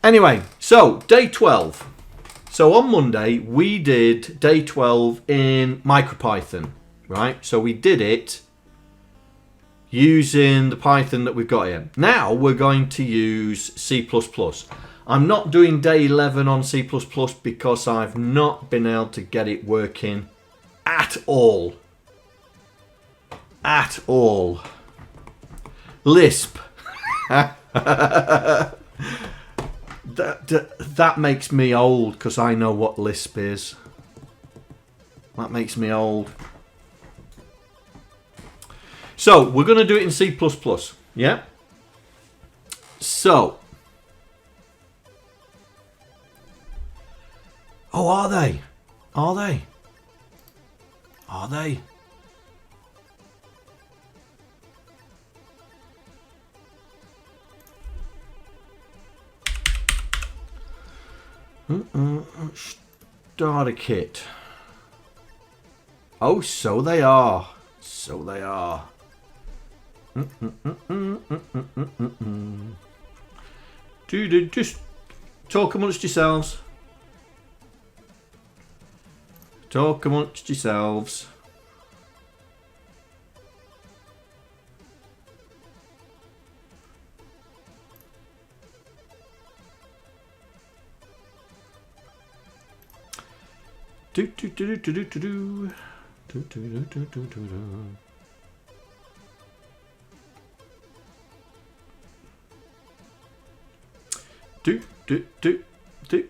Anyway, so day 12. So on Monday, we did day 12 in MicroPython, right? So we did it using the Python that we've got here. Now we're going to use C++. I'm not doing day 11 on C++ because I've not been able to get it working at all. At all. Lisp. That makes me old because I know what Lisp is. That makes me old. So we're going to do it in C++. Yeah. So. Oh, are they? Are they? Are they? Starter kit. Oh, so they are. So they are. Dude, just talk amongst yourselves. Talk amongst yourselves. Do do do do do do do do do do do do. Do do do do.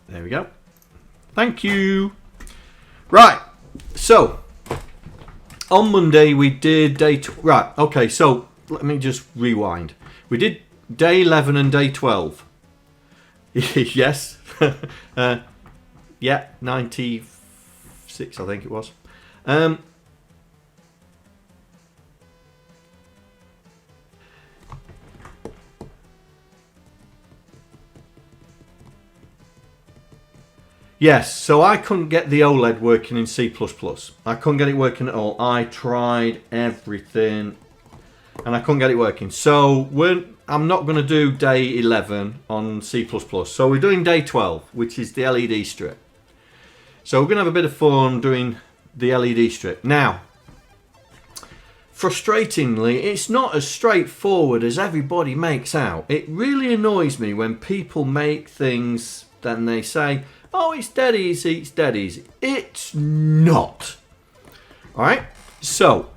There we go. Thank you. Right. So on Monday we did day. Right. Okay. So let me just rewind. We did day 11 and day 12. Yes. Yeah. 96. I think it was. Yes, so I couldn't get the OLED working in C++. I couldn't get it working at all. I tried everything and I couldn't get it working. So I'm not going to do day 11 on C++. So we're doing day 12, which is the LED strip. So we're going to have a bit of fun doing the LED strip. Now, frustratingly, it's not as straightforward as everybody makes out. It really annoys me when people make things then they say, oh, it's dead easy, it's dead easy. It's not. Alright, so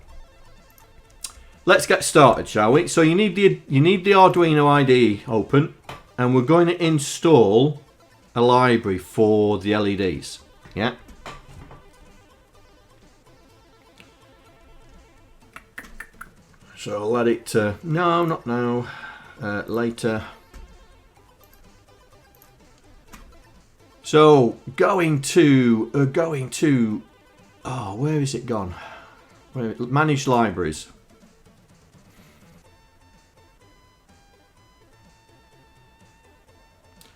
let's get started, shall we? So you need the Arduino IDE open, and we're going to install a library for the LEDs. Yeah. So let it no, not now, later. So going to oh, where is it gone? Manage libraries.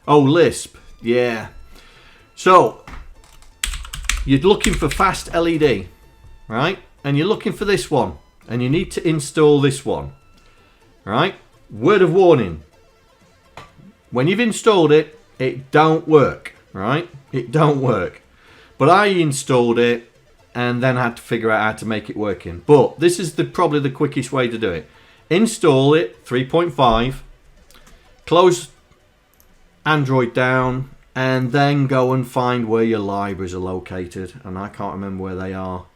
Oh, Lisp, yeah. So you're looking for fast LED, right? And you're looking for this one, and you need to install this one, right? Word of warning: when you've installed it, it don't work. Right, it don't work, but I installed it and then had to figure out how to make it working. But this is probably the quickest way to do it. Install it 3.5, close Android down, and then go and find where your libraries are located. And I can't remember where they are.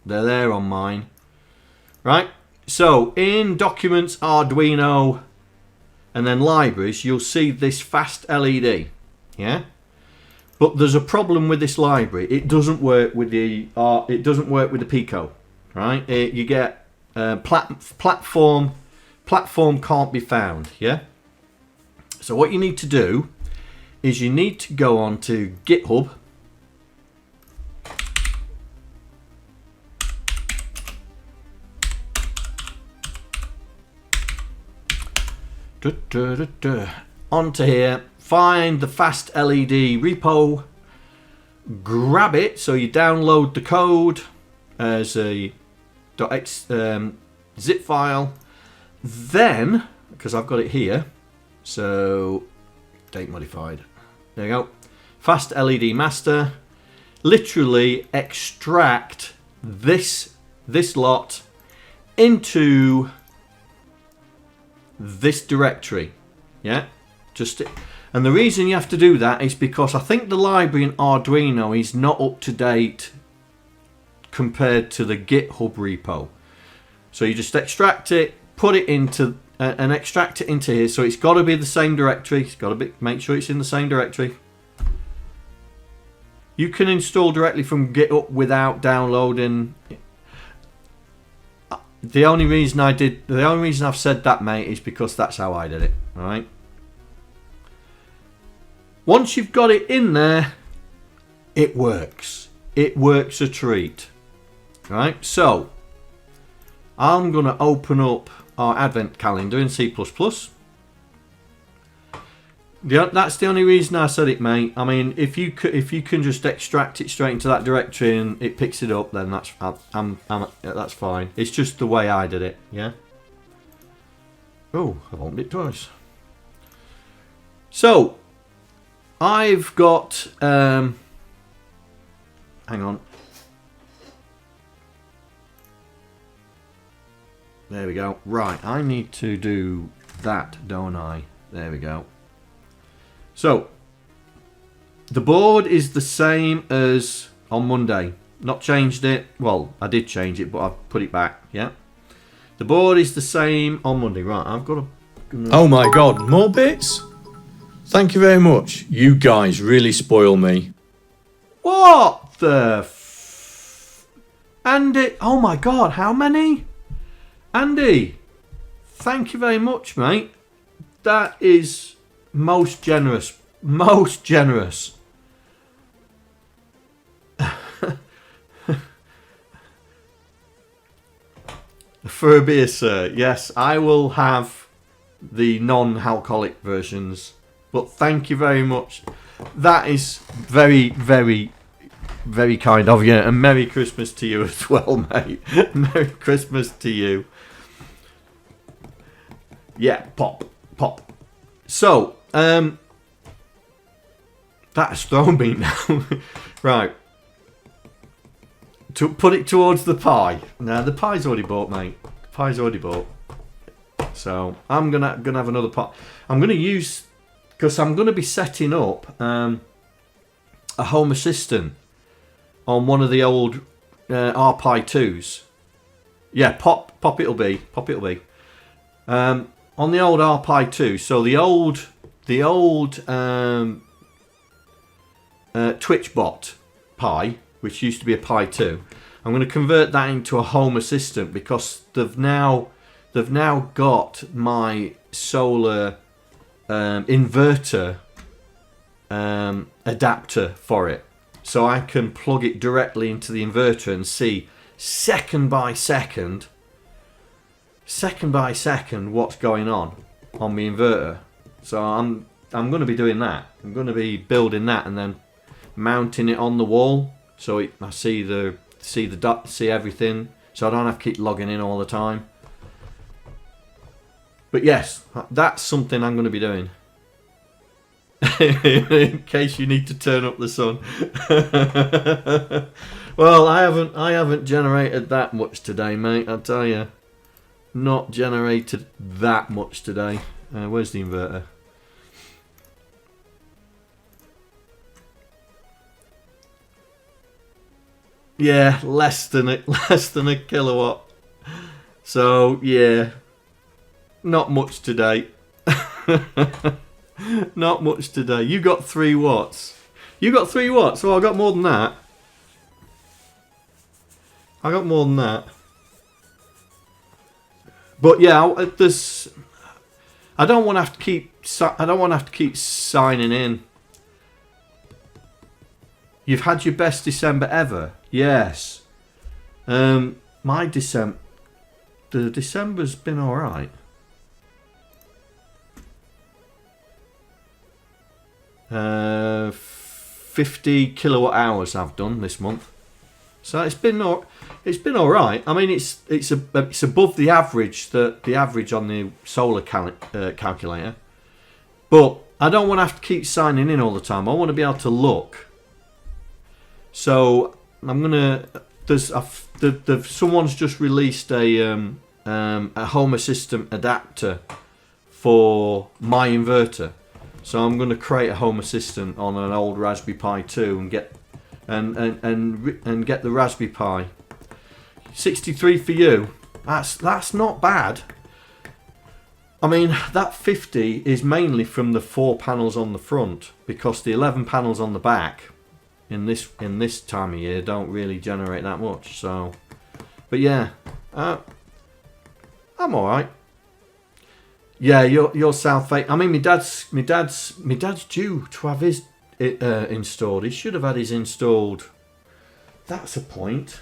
They're there on mine. Right, so in Documents, Arduino, and then Libraries, you'll see this fast LED. Yeah, but there's a problem with this library. It doesn't work with the Pico. Right, you get platform can't be found. Yeah, so what you need to do is you need to go on to GitHub. onto here, find the fast LED repo, grab it. So you download the code as a .zip file. Then, because I've got it here, so date modified. There you go. Fast LED master. Literally extract this lot into this directory. Yeah, and the reason you have to do that is because I think the library in Arduino is not up to date compared to the GitHub repo. So you just extract it, put it into and extract it into here. So it's got to be the same directory. It's got to be, make sure it's in the same directory. You can install directly from GitHub without downloading. The only reason I've said that, mate, is because that's how I did it. All right. Once you've got it in there, it works. It works a treat. All right. So I'm gonna open up our advent calendar in C++. That's the only reason I said it, mate. I mean, if you can just extract it straight into that directory and it picks it up, then that's that's fine. It's just the way I did it. Yeah. Oh, I've opened it twice. So I've got. Hang on. There we go. Right, I need to do that, don't I? There we go. So, the board is the same as on Monday. Not changed it. Well, I did change it, but I've put it back. Yeah. The board is the same on Monday. Right, I've got to... Oh my god, more bits? Thank you very much. You guys really spoil me. What the Andy, oh my god, how many? Andy, thank you very much, mate. That is most generous. Most generous. For a beer, sir. Yes, I will have the non-alcoholic versions. But thank you very much. That is very, very, very kind of you. And Merry Christmas to you as well, mate. Merry Christmas to you. Yeah, pop. So, that's thrown me now. Right. To put it towards the pie. Now, the pie's already bought, mate. The pie's already bought. So, I'm gonna have another pot. I'm gonna use, because I'm gonna be setting up a Home Assistant on one of the old RPi 2s. Yeah, pop it'll be. On the old RPi 2. So the old TwitchBot Pi, which used to be a Pi 2. I'm going to convert that into a Home Assistant because they've now got my solar inverter adapter for it, so I can plug it directly into the inverter and see second by second what's going on the inverter. So I'm going to be doing that. I'm going to be building that and then mounting it on the wall so I see everything, so I don't have to keep logging in all the time. But yes, that's something I'm going to be doing. In case you need to turn up the sun. Well, I haven't generated that much today, mate. I'll tell you, not generated that much today. Where's the inverter? Yeah, less than a kilowatt. So yeah, not much today. Not much today. You got 3 watts. You got 3 watts. Well, I got more than that. But yeah, I don't want to have to keep signing in. You've had your best December ever. Yes. My December. The December's been all right. 50 kilowatt hours I've done this month. So it's been all right. I mean, it's above the average on the solar calculator. But I don't want to have to keep signing in all the time. I want to be able to look. So I'm gonna. Someone's just released a Home Assistant adapter for my inverter. So I'm going to create a Home Assistant on an old Raspberry Pi 2 and get the Raspberry Pi. 63 for you. That's not bad. I mean, that 50 is mainly from the 4 panels on the front, because the 11 panels on the back in this time of year don't really generate that much. So, but yeah, I'm all right. Yeah, you're South Face. I mean, my dad's due to have his installed. He should have had his installed. That's a point.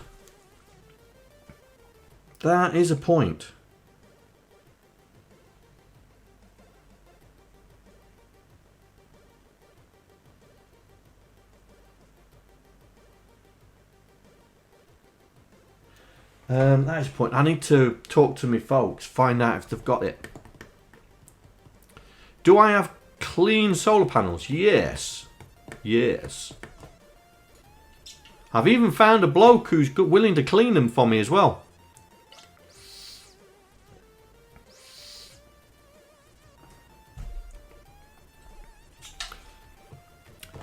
That is a point. That is a point. I need to talk to my folks, find out if they've got it. Do I have clean solar panels? Yes. Yes. I've even found a bloke who's willing to clean them for me as well.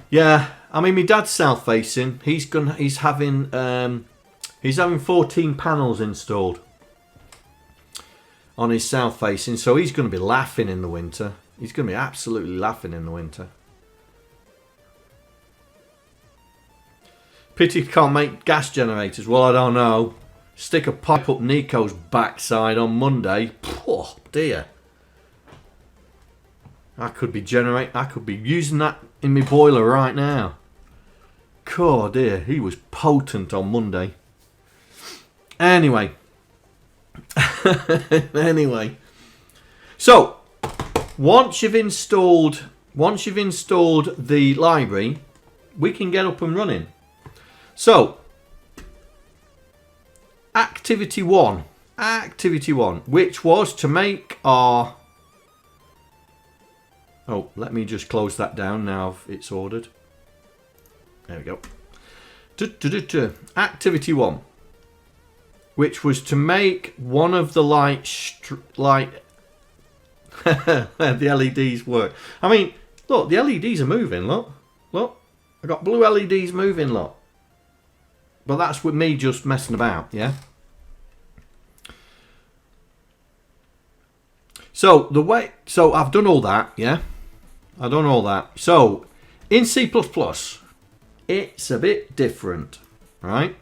Yeah, I mean, my dad's south facing. He's having 14 panels installed on his south facing, so he's going to be laughing in the winter. He's going to be absolutely laughing in the winter. Pity can't make gas generators. Well, I don't know. Stick a pipe up Nico's backside on Monday. Oh dear. I could be using that in my boiler right now. Oh dear, he was potent on Monday. Anyway. So, once you've installed the library, we can get up and running. So, activity one, which was to make our... Oh, let me just close that down now it's ordered. There we go. Activity one, which was to make one of the the LEDs work. I mean, look, the LEDs are moving, look. I got blue LEDs moving, look. But that's with me just messing about, yeah? So I've done all that, yeah? I've done all that. So, in C++, it's a bit different, right?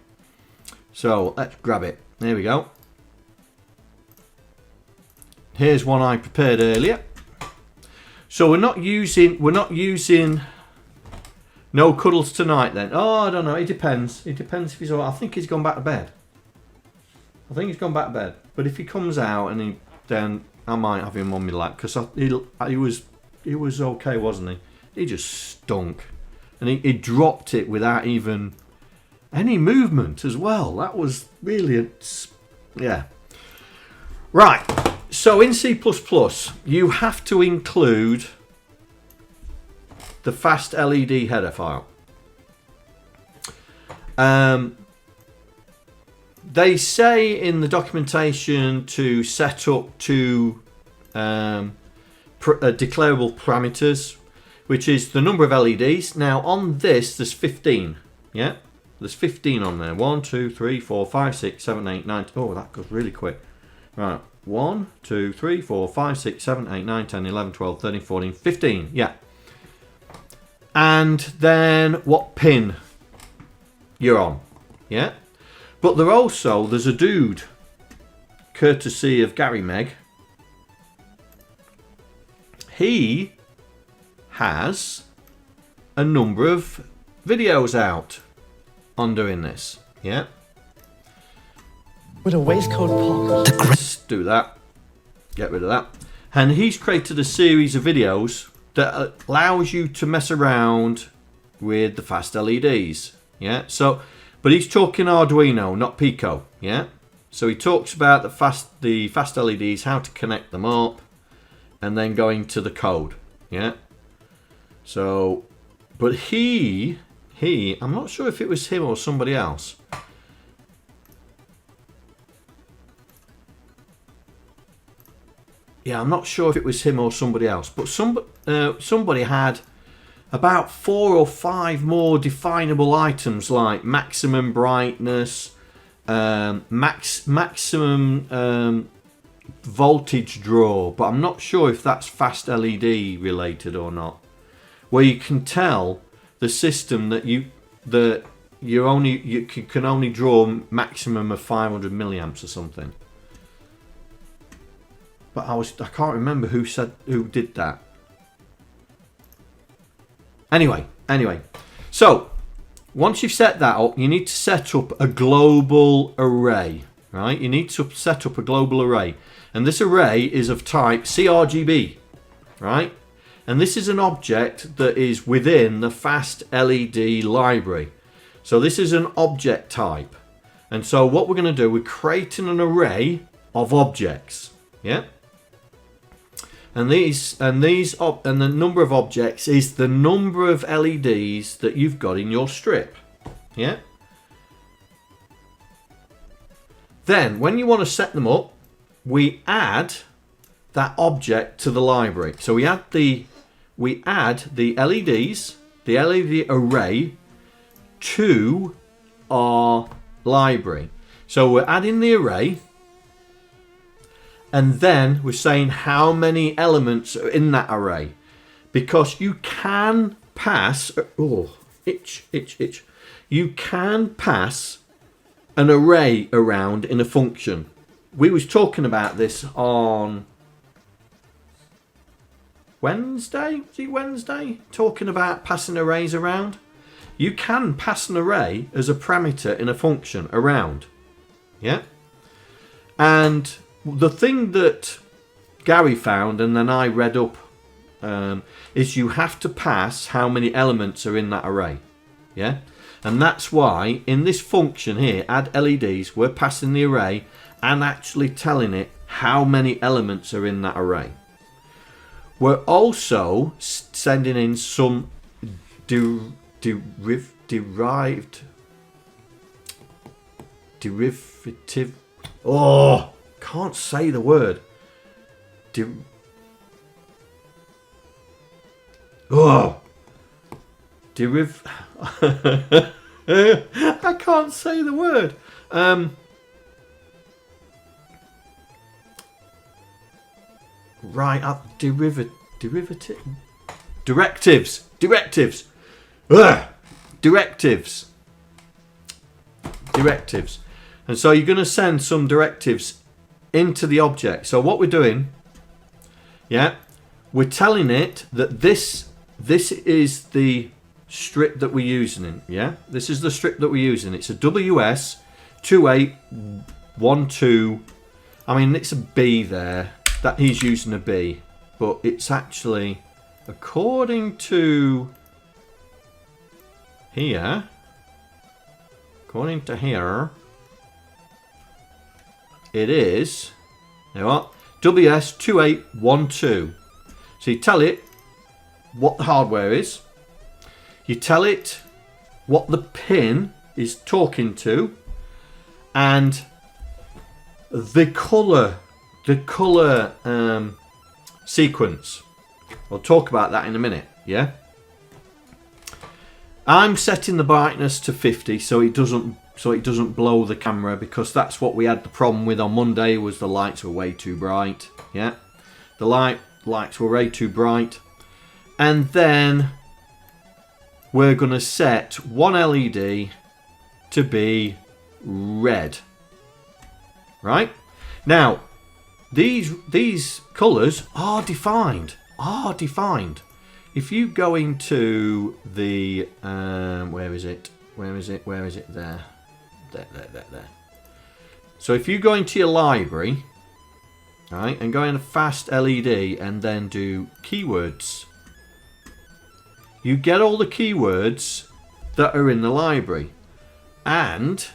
So, let's grab it. There we go. Here's one I prepared earlier. So we're not using no cuddles tonight then. Oh, I don't know. It depends. It depends if he's all right. I think he's gone back to bed. But if he comes out then I might have him on my lap, because he was okay, wasn't he? He just stunk, and he dropped it without even any movement as well. That was really yeah. Right. So in C++, you have to include the fast LED header file. They say in the documentation to set up two declarable parameters, which is the number of LEDs. Now on this, there's 15. Yeah, there's 15 on there. 1, 2, 3, 4, 5, 6, 7, 8, 9. Oh, that goes really quick. Right. 1, 2, 3, 4, 5, 6, 7, 8, 9, 10, 11, 12, 13, 14, 15. Yeah. And then what pin you're on. Yeah. But there's a dude, courtesy of GaryMeg. He has a number of videos out on doing this. Yeah. With a waistcoat pocket. Let's do that. Get rid of that. And he's created a series of videos that allows you to mess around with the fast LEDs. Yeah. So, but he's talking Arduino, not Pico. Yeah. So he talks about the fast LEDs, how to connect them up, and then going to the code. Yeah. So, but he, I'm not sure if it was him or somebody else. Yeah, I'm not sure if it was him or somebody else, but somebody had about 4 or 5 more definable items like maximum brightness, maximum voltage draw, but I'm not sure if that's fast LED related or not. Where you can tell the system that you can only draw maximum of 500 milliamps or something. But I can't remember who did that. Anyway, so once you've set that up, you need to set up a global array, right? You need to set up a global array, and this array is of type CRGB, right? And this is an object that is within the fast LED library. So this is an object type, and so what we're going to do, we're creating an array of objects, yeah. And the number of objects is the number of LEDs that you've got in your strip. Yeah. Then when you want to set them up, we add that object to the library. So we add the LEDs, the LED array, to our library. So we're adding the array. And then we're saying how many elements are in that array. Because you can pass... Oh, itch. You can pass an array around in a function. We was talking about this on Wednesday? Was it Wednesday? Talking about passing arrays around. You can pass an array as a parameter in a function around. Yeah? And... the thing that Gary found, and then I read up, is you have to pass how many elements are in that array. Yeah? And that's why in this function here, add LEDs, we're passing the array and actually telling it how many elements are in that array. We're also sending in some derivative... Oh! Can't say the word. I can't say the word. Right up. Directives. Ugh. Directives. And so you're going to send some directives into the object. So what we're doing, yeah, we're telling it that this is the strip that we're using in, yeah, this is the strip that we're using. It's a WS2812. I mean, it's a B there, that he's using a B, but it's actually, according to here, it is, you know what, WS2812. So you tell it what the hardware is, you tell it what the pin is talking to, and the color sequence. We'll talk about that in a minute. Yeah, I'm setting the brightness to 50 so it doesn't blow the camera, because that's what we had the problem with on Monday, was the lights were way too bright. Yeah, the lights were way too bright. And then we're going to set one LED to be red. Right? Now, these colours are defined. If you go into the where is it? There. So if you go into your library, right, and go into fast LED and then do keywords, you get all the keywords that are in the library, and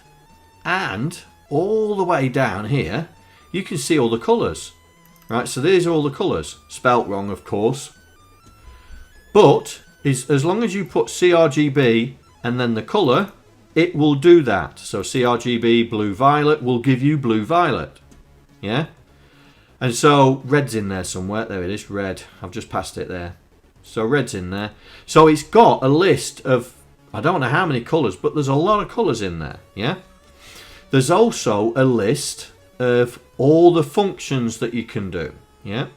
all the way down here you can see all the colours. Right, so these are all the colours, spelt wrong of course, but as long as you put CRGB and then the colour, it will do that. So CRGB blue violet will give you blue violet, yeah. And so red's in there somewhere. There it is, red. I've just passed it there. So red's in there. So it's got a list of, I don't know how many colours, but there's a lot of colours in there, yeah. There's also a list of all the functions that you can do, yeah.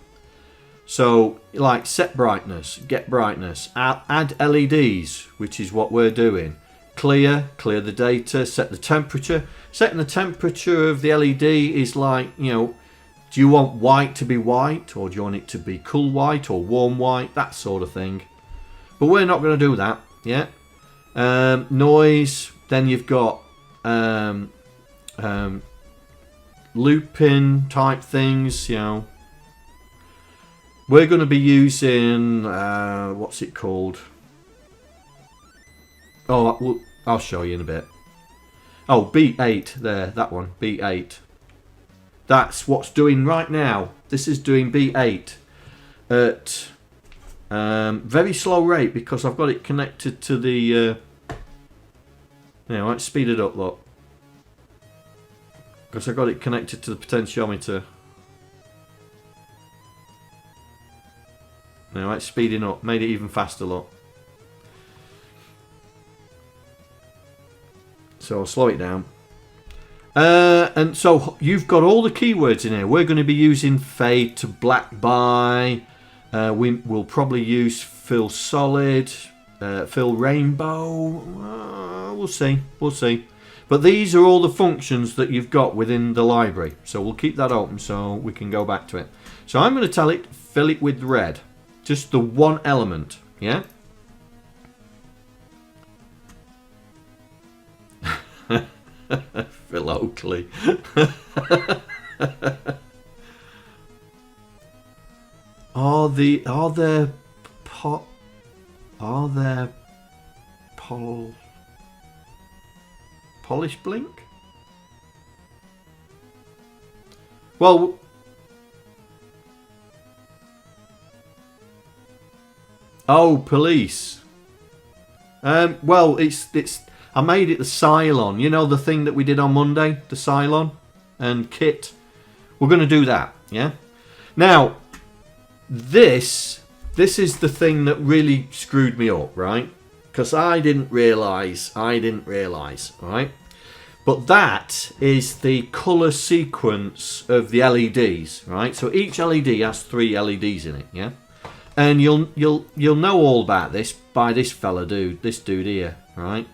So like set brightness, get brightness, add LEDs, which is what we're doing. Clear the data, set the temperature. Setting the temperature of the LED is like, you know, do you want white to be white, or do you want it to be cool white or warm white, that sort of thing. But we're not going to do that, yeah. Noise, then you've got looping type things, you know. We're going to be using what's it called? Oh, I'll show you in a bit. Oh, beat 8 there, that one, beat 8. That's what's doing right now. This is doing beat 8 at very slow rate because I've got it connected to the. Let's speed it up, look. Because I got it connected to the potentiometer. Now it's speeding up, made it even faster, look. So I'll slow it down. And so you've got all the keywords in here. We're going to be using fade to black by. We'll probably use fill solid, fill rainbow. We'll see. We'll see. But these are all the functions that you've got within the library. So we'll keep that open so we can go back to it. So I'm going to tell it, fill it with red. Just the one element. Yeah? Phil Oakley. Are there polish blink? Well, oh, police. Well, it's. I made it the Cylon. You know the thing that we did on Monday, the Cylon and kit. We're going to do that. Yeah. Now, this is the thing that really screwed me up, right? Because I didn't realise. Right? But that is the colour sequence of the LEDs, right? So each LED has 3 LEDs in it, yeah. And you'll know all about this by this dude here, right?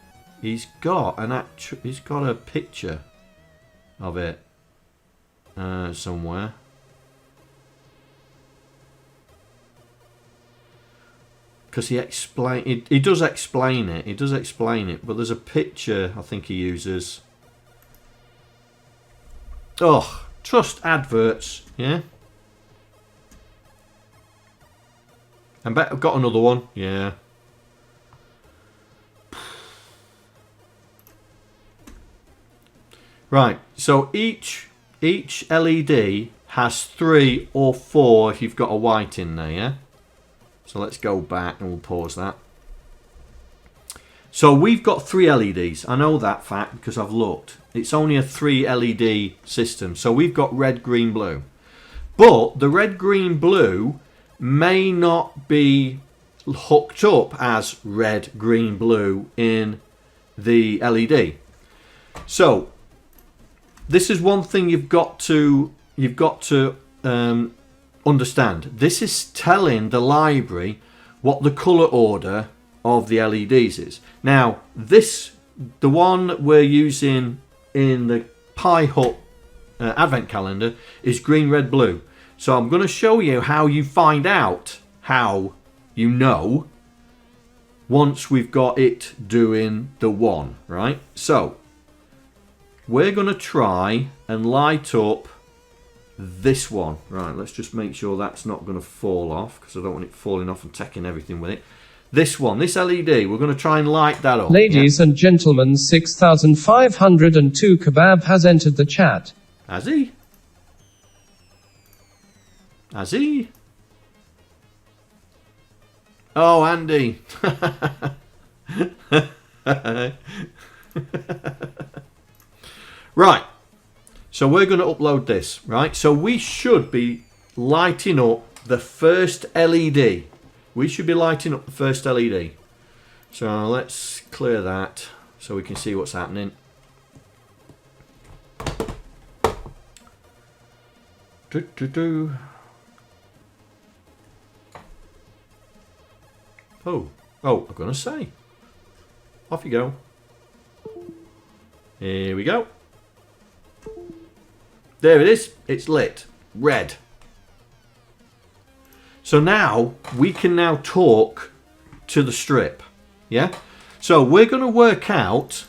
He's got a picture of it somewhere. Because he does explain it, but there's a picture I think he uses. Oh, trust adverts, yeah. I bet I've got another one, yeah. Right, so each LED has 3 or 4 if you've got a white in there, yeah? So let's go back and we'll pause that. So we've got 3 LEDs. I know that fact because I've looked. It's only a 3 LED system. So we've got red, green, blue. But the red, green, blue may not be hooked up as red, green, blue in the LED. So this is one thing you've got to understand. This is telling the library what the colour order of the LEDs is. Now, the one we're using in the Pi Hut advent calendar is green, red, blue. So I'm going to show you how you find out how you know once we've got it doing the one, right? So we're going to try and light up this one. Right, let's just make sure that's not going to fall off because I don't want it falling off and taking everything with it. this one, this LED. We're going to try and light that up. Ladies and gentlemen, 6502 Kebab has entered the chat. Has he? Has he? Oh, Andy. Right. So we're going to upload this, right? So we should be lighting up the first LED. We should be lighting up the first LED. So let's clear that so we can see what's happening. Oh, I'm going to say. Off you go. Here we go. There it is. It's lit. Red. So now we can now talk to the strip. Yeah? So we're going to work out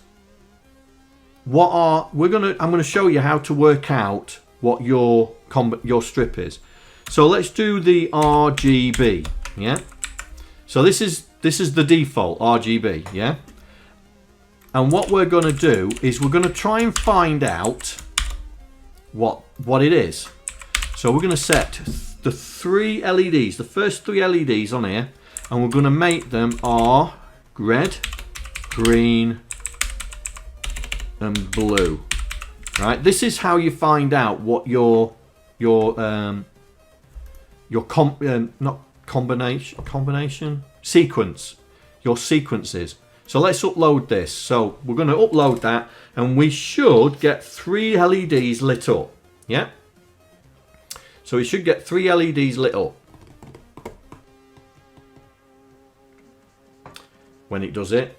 I'm going to show you how to work out what your strip is. So let's do the RGB, yeah? So this is the default RGB, yeah? And what we're going to do is we're going to try and find out what it is. So we're going to set the 3 LEDs, the first 3 LEDs on here, and we're going to make them are red, green, and blue. Right? This is how you find out what your sequence, your sequence is. So let's upload this. So we're going to upload that, and we should get 3 LEDs lit up. Yeah? So we should get 3 LEDs lit up. When it does it.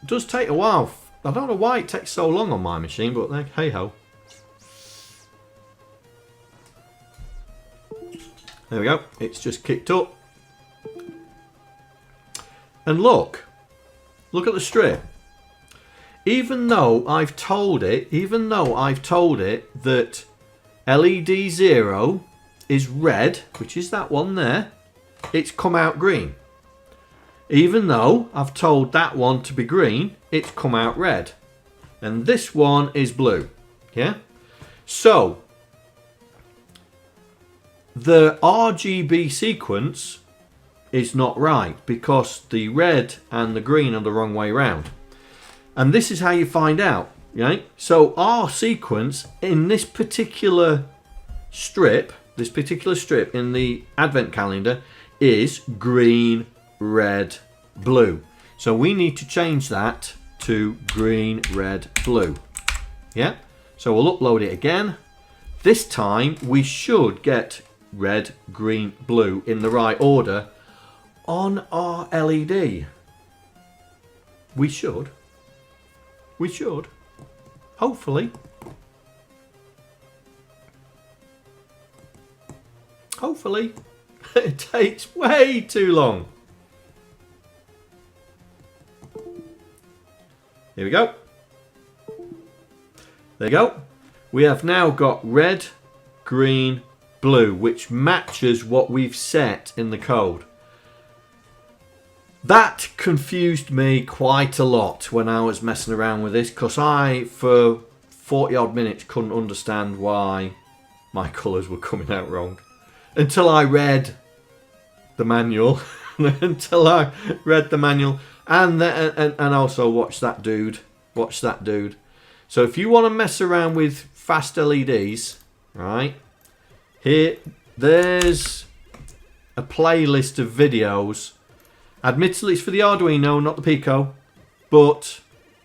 It does take a while. I don't know why it takes so long on my machine, but hey ho. There we go. It's just kicked up. And look at the strip. Even though I've told it that LED 0 is red, which is that one there, it's come out green. Even though I've told that one to be green, it's come out red. And this one is blue. Yeah? So, the RGB sequence is not right because the red and the green are the wrong way round. And this is how you find out. Right? So our sequence in this particular strip in the advent calendar is green, red, blue. So we need to change that to green, red, blue. Yeah? So we'll upload it again. This time we should get red, green, blue in the right order on our LED. We should. Hopefully. It takes way too long. Here we go. There you go. We have now got red, green, blue, which matches what we've set in the code. That confused me quite a lot when I was messing around with this, because I, for 40 odd minutes, couldn't understand why my colours were coming out wrong. Until I read the manual. And also watch that dude. So if you want to mess around with fast LEDs, right, there's a playlist of videos. Admittedly, it's for the Arduino, not the Pico, but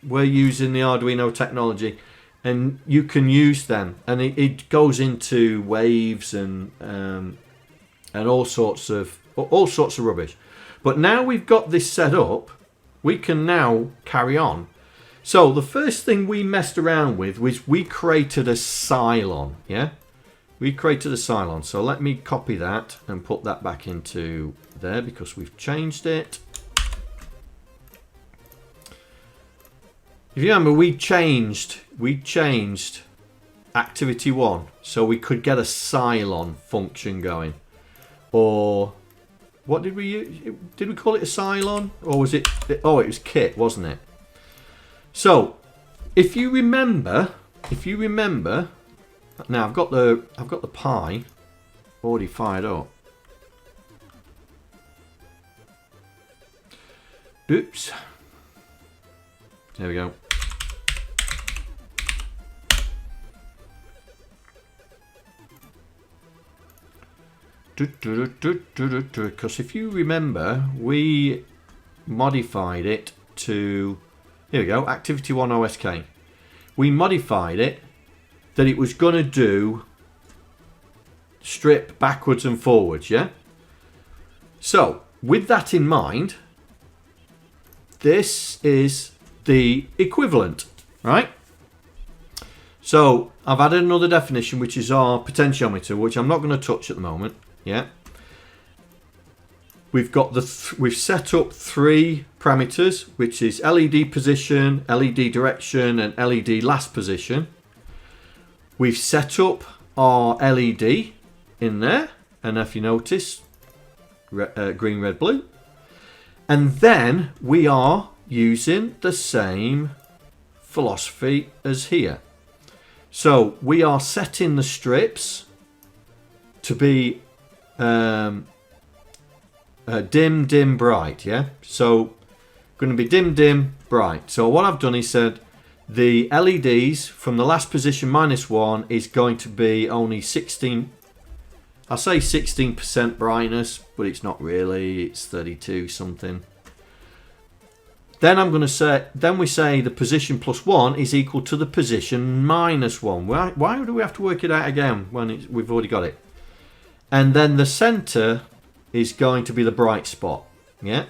we're using the Arduino technology, and you can use them, and it goes into waves and all sorts of rubbish. But now we've got this set up, we can now carry on. So the first thing we messed around with was we created a Cylon. Yeah, we created a Cylon. So let me copy that and put that back into there because we've changed it. If you remember, we changed activity 1 so we could get a Cylon function going, or what did we use? Did we call it a Cylon, or was it? Oh, it was kit, wasn't it? So, if you remember, now I've got the Pi already fired up. Oops. There we go. Because if you remember, we modified it to, here we go, Activity 1 OSK. We modified it that it was going to do strip backwards and forwards, yeah? So, with that in mind, this is the equivalent, right? So, I've added another definition, which is our potentiometer, which I'm not going to touch at the moment. Yeah, we've got we've set up 3 parameters, which is LED position, LED direction, and LED last position. We've set up our LED in there, and if you notice, green, red, blue. And then we are using the same philosophy as here. So we are setting the strips to be dim, dim, bright, yeah? So, going to be dim, dim, bright. So what I've done is said the LEDs from the last position -1 is going to be only 16, I'll say 16% brightness, but it's not really, it's 32 something. Then I'm going to say, then we say the position +1 is equal to the position -1. Why do we have to work it out again when we've already got it? And then the center is going to be the bright spot. Yeah,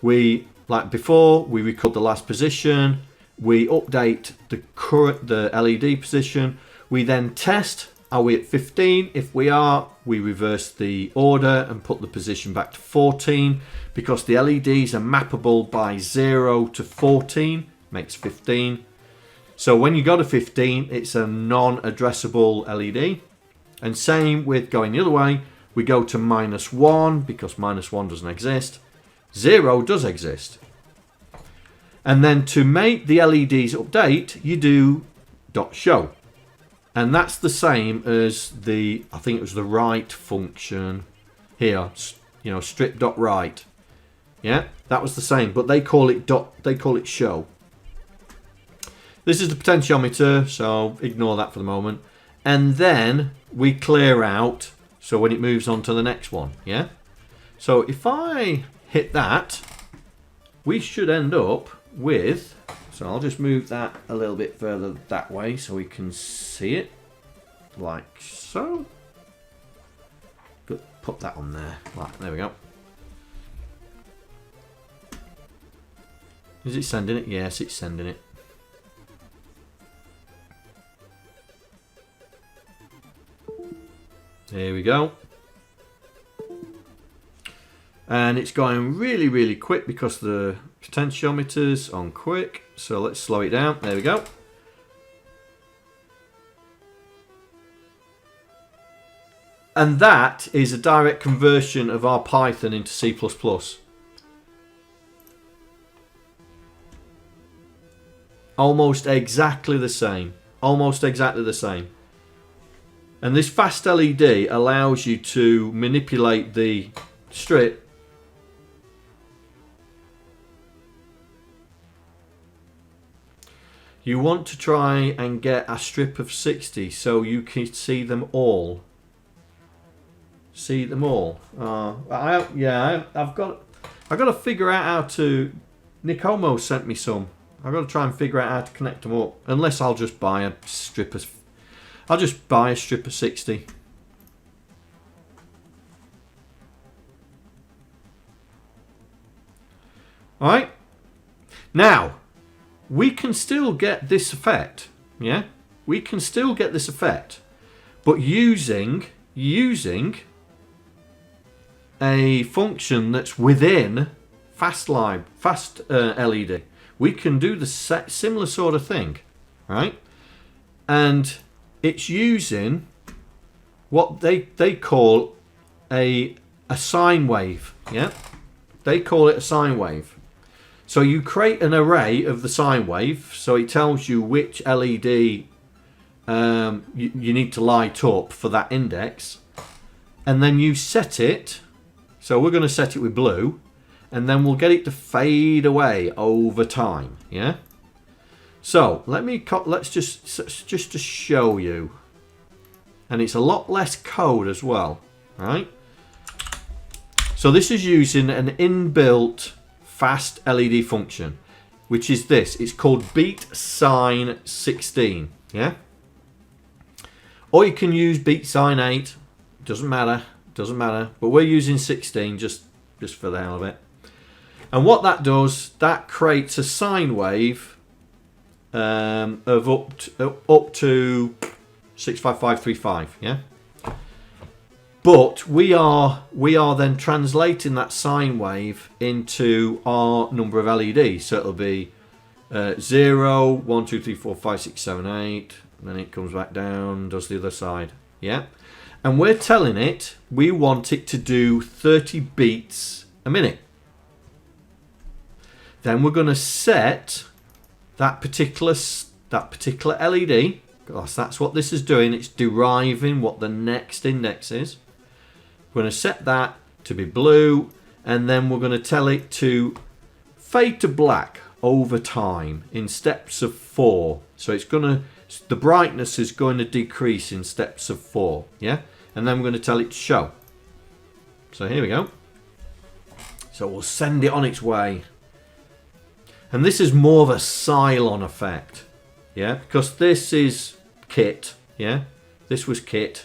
we, like before, we record the last position, we update the LED position, we then test, are we at 15? If we are, we reverse the order and put the position back to 14, because the LEDs are mappable by 0 to 14, makes 15. So when you go to 15, it's a non-addressable LED. And same with going the other way, we go to -1 because -1 doesn't exist. 0 does exist. And then to make the LEDs update, you do .show. And that's the same as the, I think it was the write function here, you know, strip.write. Yeah, that was the same, but they call it show. This is the potentiometer, so ignore that for the moment. And then we clear out, so when it moves on to the next one, yeah? So if I hit that, we should end up with, so I'll just move that a little bit further that way so we can see it, like so. Put that on there, right, there we go. Is it sending it? Yes, it's sending it. There we go. And it's going really, really quick because the potentiometer's on quick. So let's slow it down. There we go. And that is a direct conversion of our Python into C++. Almost exactly the same. Almost exactly the same. And this fast LED allows you to manipulate the strip you want to try and get a strip of 60 so you can see them all. See them all. I've got to figure out how to. Nicomo sent me some. I've got to try and figure out how to connect them up. Unless I'll just buy a strip of. I'll just buy a strip of 60. All right. Now, we can still get this effect. Yeah, we can still get this effect, but using a function that's within fast LED. We can do the similar sort of thing, right? And it's using what they call a a sine wave. Yeah, they call it a sine wave. So you create an array of the sine wave, so it tells you which LED you need to light up for that index, and then you set it. So we're going to set it with blue, and then we'll get it to fade away over time. Yeah. So let's just to show you, and it's a lot less code as well, right? So this is using an inbuilt fast LED function, which is this. It's called beat sine 16. Yeah. Or you can use beat sine 8. Doesn't matter. Doesn't matter. But we're using 16 just for the hell of it. And what that does, that creates a sine wave of up to 65535. Yeah. But we are then translating that sine wave into our number of LEDs. So it'll be 0, 1, 2, 3, 4, 5, 6, 7, 8. And then it comes back down, does the other side. Yeah. And we're telling it we want it to do 30 beats a minute. Then we're going to set that particular LED, because that's what this is doing. It's deriving what the next index is. We're going to set that to be blue, and then we're going to tell it to fade to black over time in steps of 4. So it's going to, the brightness is going to decrease in steps of 4. Yeah, and then we're going to tell it to show. So here we go. So we'll send it on its way. And this is more of a Cylon effect. Yeah, because this is kit. Yeah, this was kit.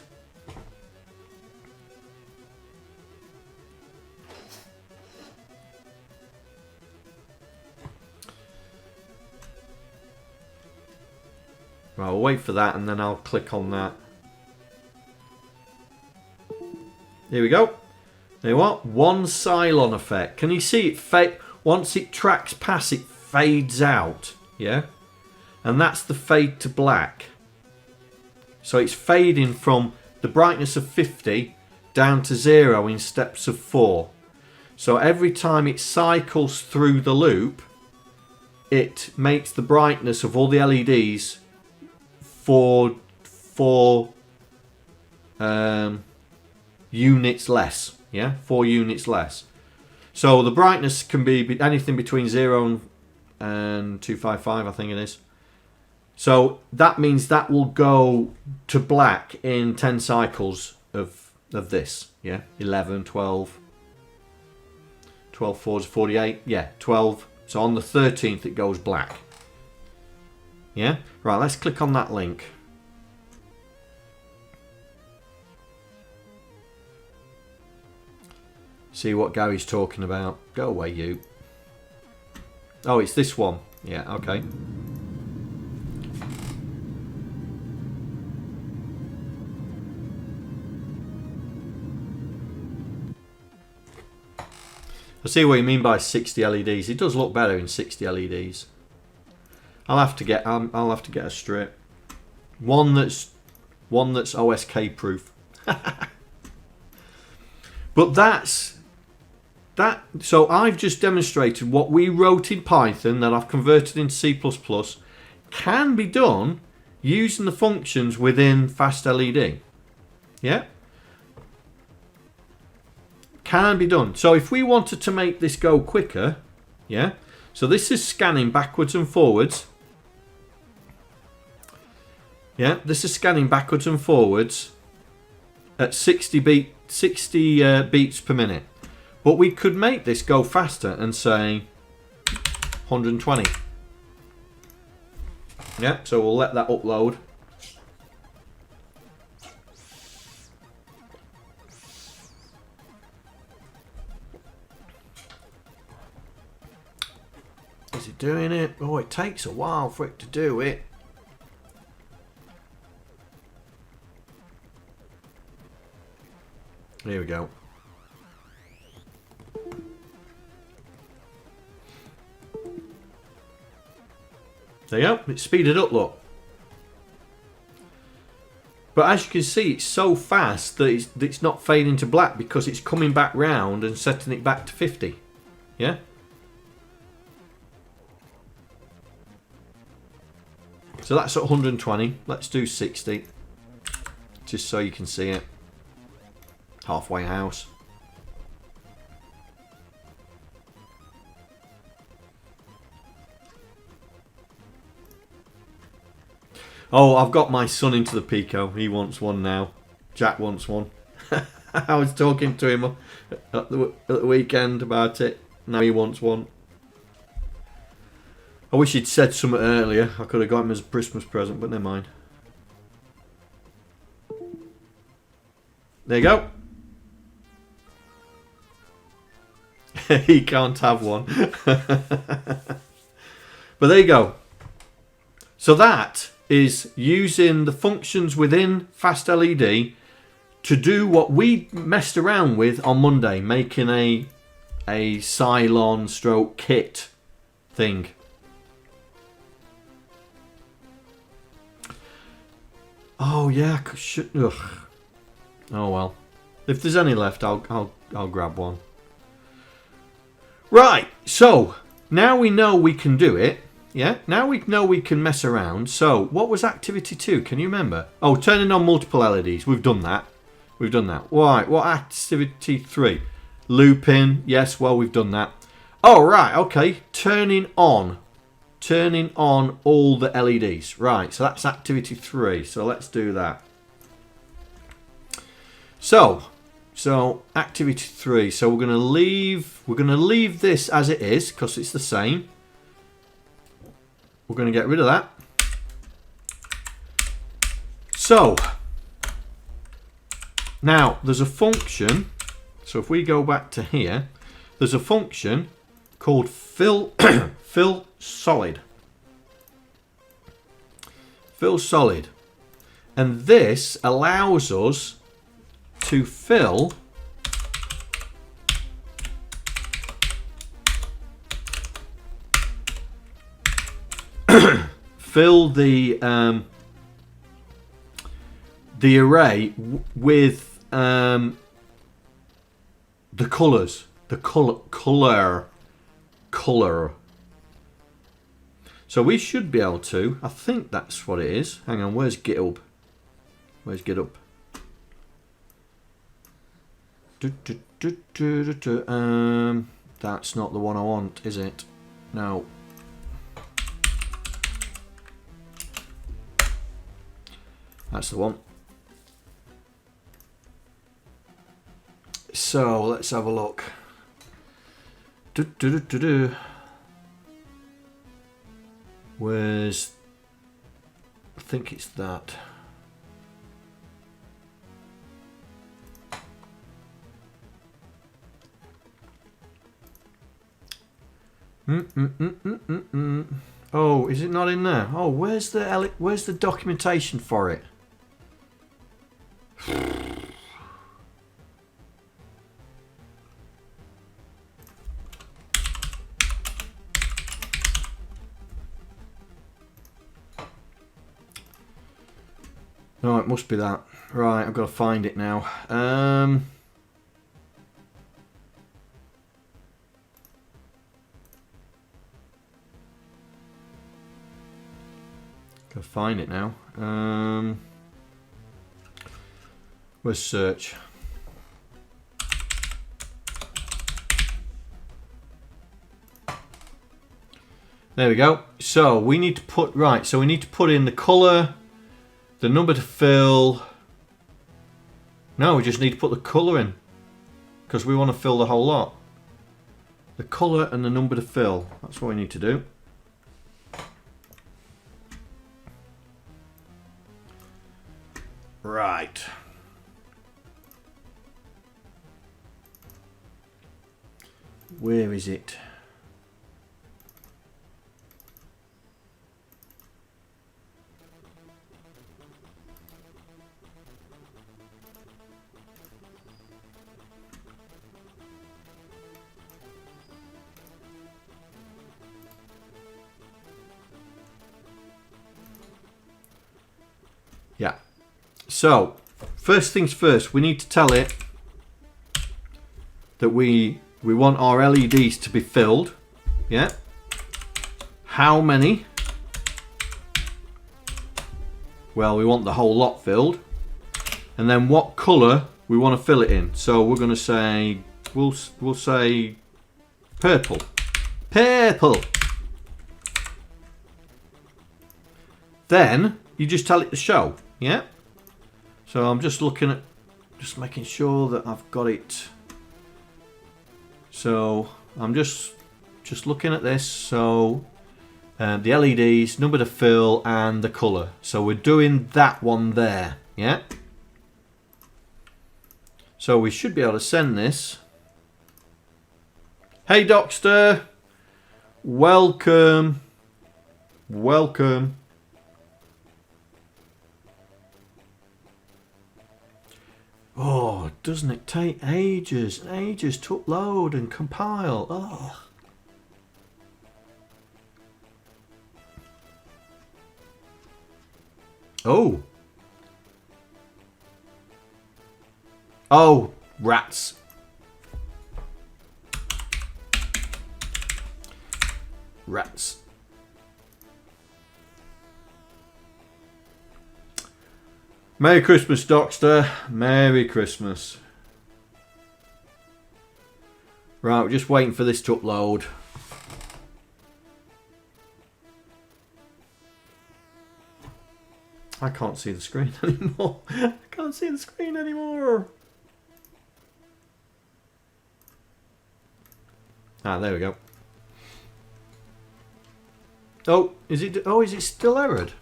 Right, I'll wait for that and then I'll click on that. Here we go. There you are. One Cylon effect. Can you see it fade? Once it tracks past, it fades out. Yeah? And that's the fade to black. So it's fading from the brightness of 50 down to 0 in steps of 4. So every time it cycles through the loop, it makes the brightness of all the LEDs 4 units less. Yeah, 4 units less. So the brightness can be anything between 0 and 255, I think it is. So that means that will go to black in 10 cycles of this. Yeah, 11, 12, 12 4 is 48. Yeah, 12. So on the 13th it goes black. Yeah, right, let's click on that link. See what Gary's talking about. Go away, you. Oh, it's this one. Yeah, okay. I see what you mean by 60 LEDs. It does look better in 60 LEDs. I'll have to get a strip. One that's OSK proof. But that's that. So I've just demonstrated what we wrote in Python that I've converted into C++ can be done using the functions within FastLED. Yeah? Can be done. So if we wanted to make this go quicker, yeah? So this is scanning backwards and forwards. Yeah, this is scanning backwards and forwards at 60 beats per minute. But we could make this go faster and say 120. Yeah, so we'll let that upload. Is it doing it? Oh, it takes a while for it to do it. Here we go. There you go. It's speeded up, look. But as you can see, it's so fast that it's not fading to black because it's coming back round and setting it back to 50. Yeah? So that's at 120. Let's do 60. Just so you can see it. Halfway house. Oh, I've got my son into the Pico. He wants one now. Jack wants one. I was talking to him at the weekend about it. Now he wants one. I wish he'd said something earlier. I could have got him as a Christmas present, but never mind. There you go. He can't have one. But there you go. So that is using the functions within Fast LED to do what we messed around with on Monday, making a Cylon stroke kit thing. Oh yeah, ugh. Oh well. If there's any left, I'll grab one. Right. So now we know we can do it. Yeah. Now we know we can mess around. So what was activity 2? Can you remember? Oh, turning on multiple LEDs. We've done that. We've done that. Right. What activity 3? Looping. Yes. Well, we've done that. Oh right. Okay. Turning on all the LEDs. Right, so that's activity 3. So let's do that. So activity 3. So we're gonna leave this as it is because it's the same. We're gonna get rid of that. So now there's a function. So if we go back to here, there's a function called fill solid. Fill solid. And this allows us to fill the array with the colours, the color. So we should be able to, I think that's what it is. Hang on, where's GitHub? Where's GitHub? That's not the one I want, is it? No. That's the one. So let's have a look. Where's, I think it's that. Oh, is it not in there? Oh, where's the documentation for it? No, it must be that. Right, I've got to find it now. Got to find it now. Where's search? There we go. So we need to put So we need to put in the color, the number to fill. No, we just need to put the color in because we want to fill the whole lot. The color and the number to fill. That's what we need to do. Right. Where is it? Yeah. So, first things first, we need to tell it that we want our LEDs to be filled. Yeah. How many? Well, we want the whole lot filled. And then what colour we want to fill it in. So we're going to say, we'll say purple. Purple. Then you just tell it to show. Yeah. So I'm just looking at, just making sure that I've got it. So I'm just looking at this. So the LEDs, number to fill, and the colour. So we're doing that one there. Yeah. So we should be able to send this. Hey Docster, welcome. Welcome. Oh, doesn't it take ages and ages to upload and compile? Oh. Oh. Oh, rats. Rats. Merry Christmas, Docster. Merry Christmas. Right, we're just waiting for this to upload. I can't see the screen anymore. I can't see the screen anymore. Ah, there we go. Oh, is it? Oh, is it still errored?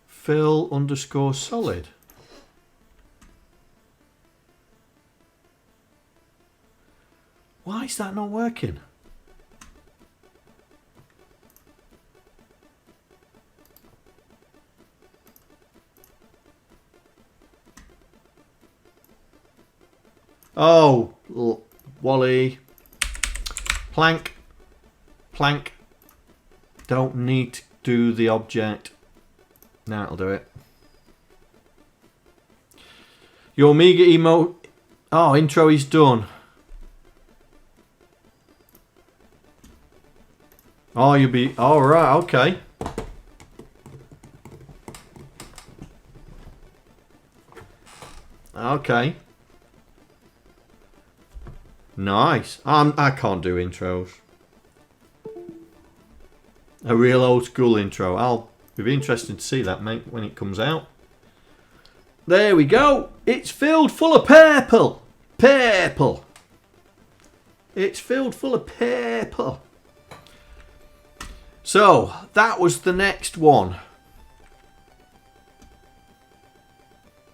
Fill_solid. Why is that not working? Oh, Wally. Plank. Plank. Don't need to do the object. Now it'll do it. Your Amiga emote. Oh, intro is done. Oh, you'll be. All right. Okay. Okay. Nice. I can't do intros. A real old school intro. It'll be interesting to see that, mate, when it comes out. There we go. It's filled full of purple. Purple. It's filled full of purple. So, that was the next one.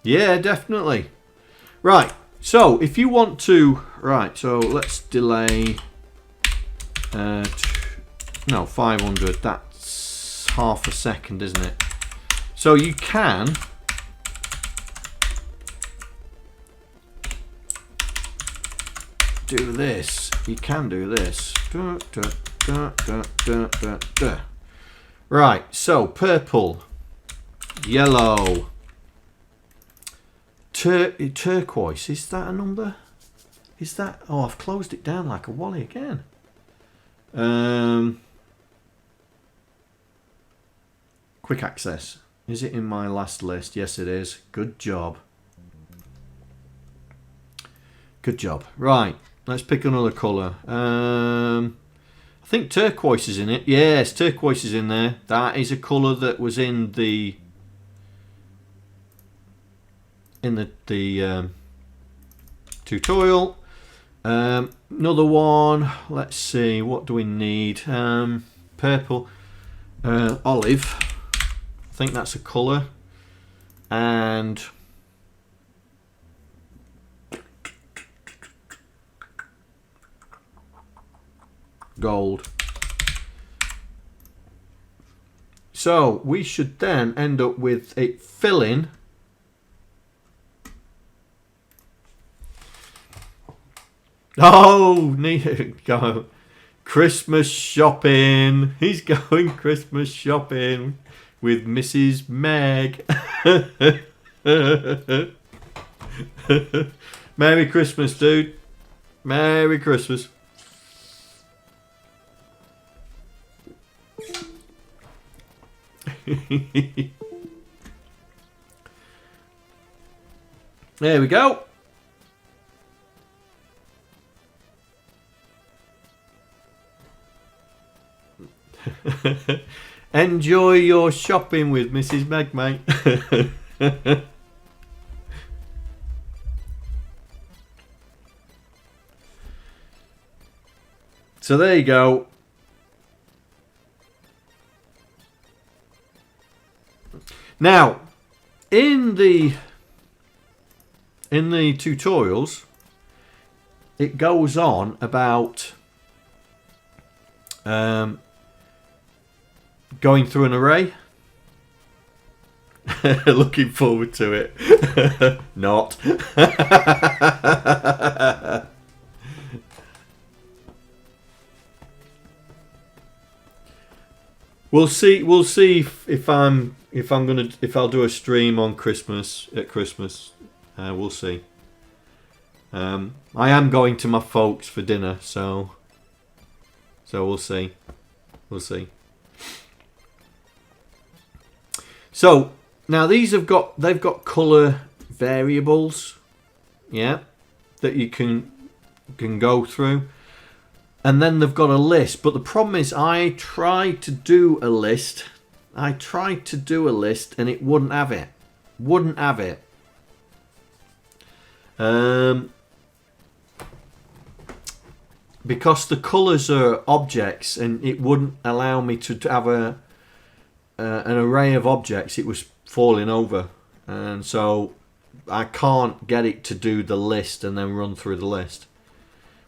Yeah, definitely. Right. So, if you want to... Right, so let's delay... no, 500. That's half a second, isn't it? So, you can... do this. You can do this. Right, so purple, yellow, turquoise. Is that a number? Is that? Oh, I've closed it down like a Wally again. Quick access. Is it in my last list? Yes, it is. Good job. Good job. Right, let's pick another colour. I think turquoise is in it. Yes, turquoise is in there. That is a colour that was in the tutorial. Another one. Let's see. What do we need? Purple, olive. I think that's a colour. And gold. So we should then end up with it filling Oh, go Christmas shopping. He's going Christmas shopping with Mrs. Meg. Merry Christmas, dude. Merry Christmas. There we go. Enjoy your shopping with Mrs. Meg, mate. So there you go. Now, in the tutorials, it goes on about going through an array. Looking forward to it. Not. We'll see if I'll do a stream on Christmas at Christmas. We'll see. I am going to my folks for dinner, so we'll see. We'll see. So now they've got color variables, yeah, that you can go through. And then they've got a list. But the problem is I tried to do a list. And it wouldn't have it. Wouldn't have it. Because the colours are objects and it wouldn't allow me to have an array of objects. It was falling over. And so I can't get it to do the list and then run through the list.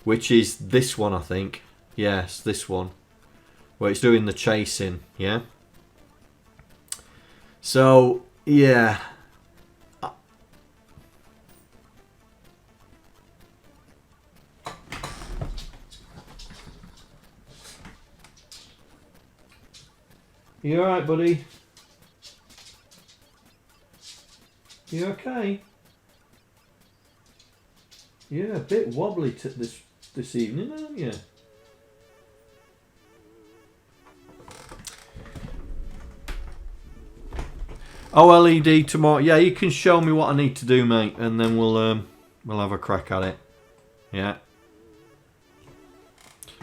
Which is this one, I think. Yes, this one. Where it's doing the chasing, yeah? So, yeah. You alright, buddy? You okay? You're a bit wobbly this evening, aren't you? OLED tomorrow. Yeah, you can show me what I need to do, mate, and then we'll have a crack at it. Yeah.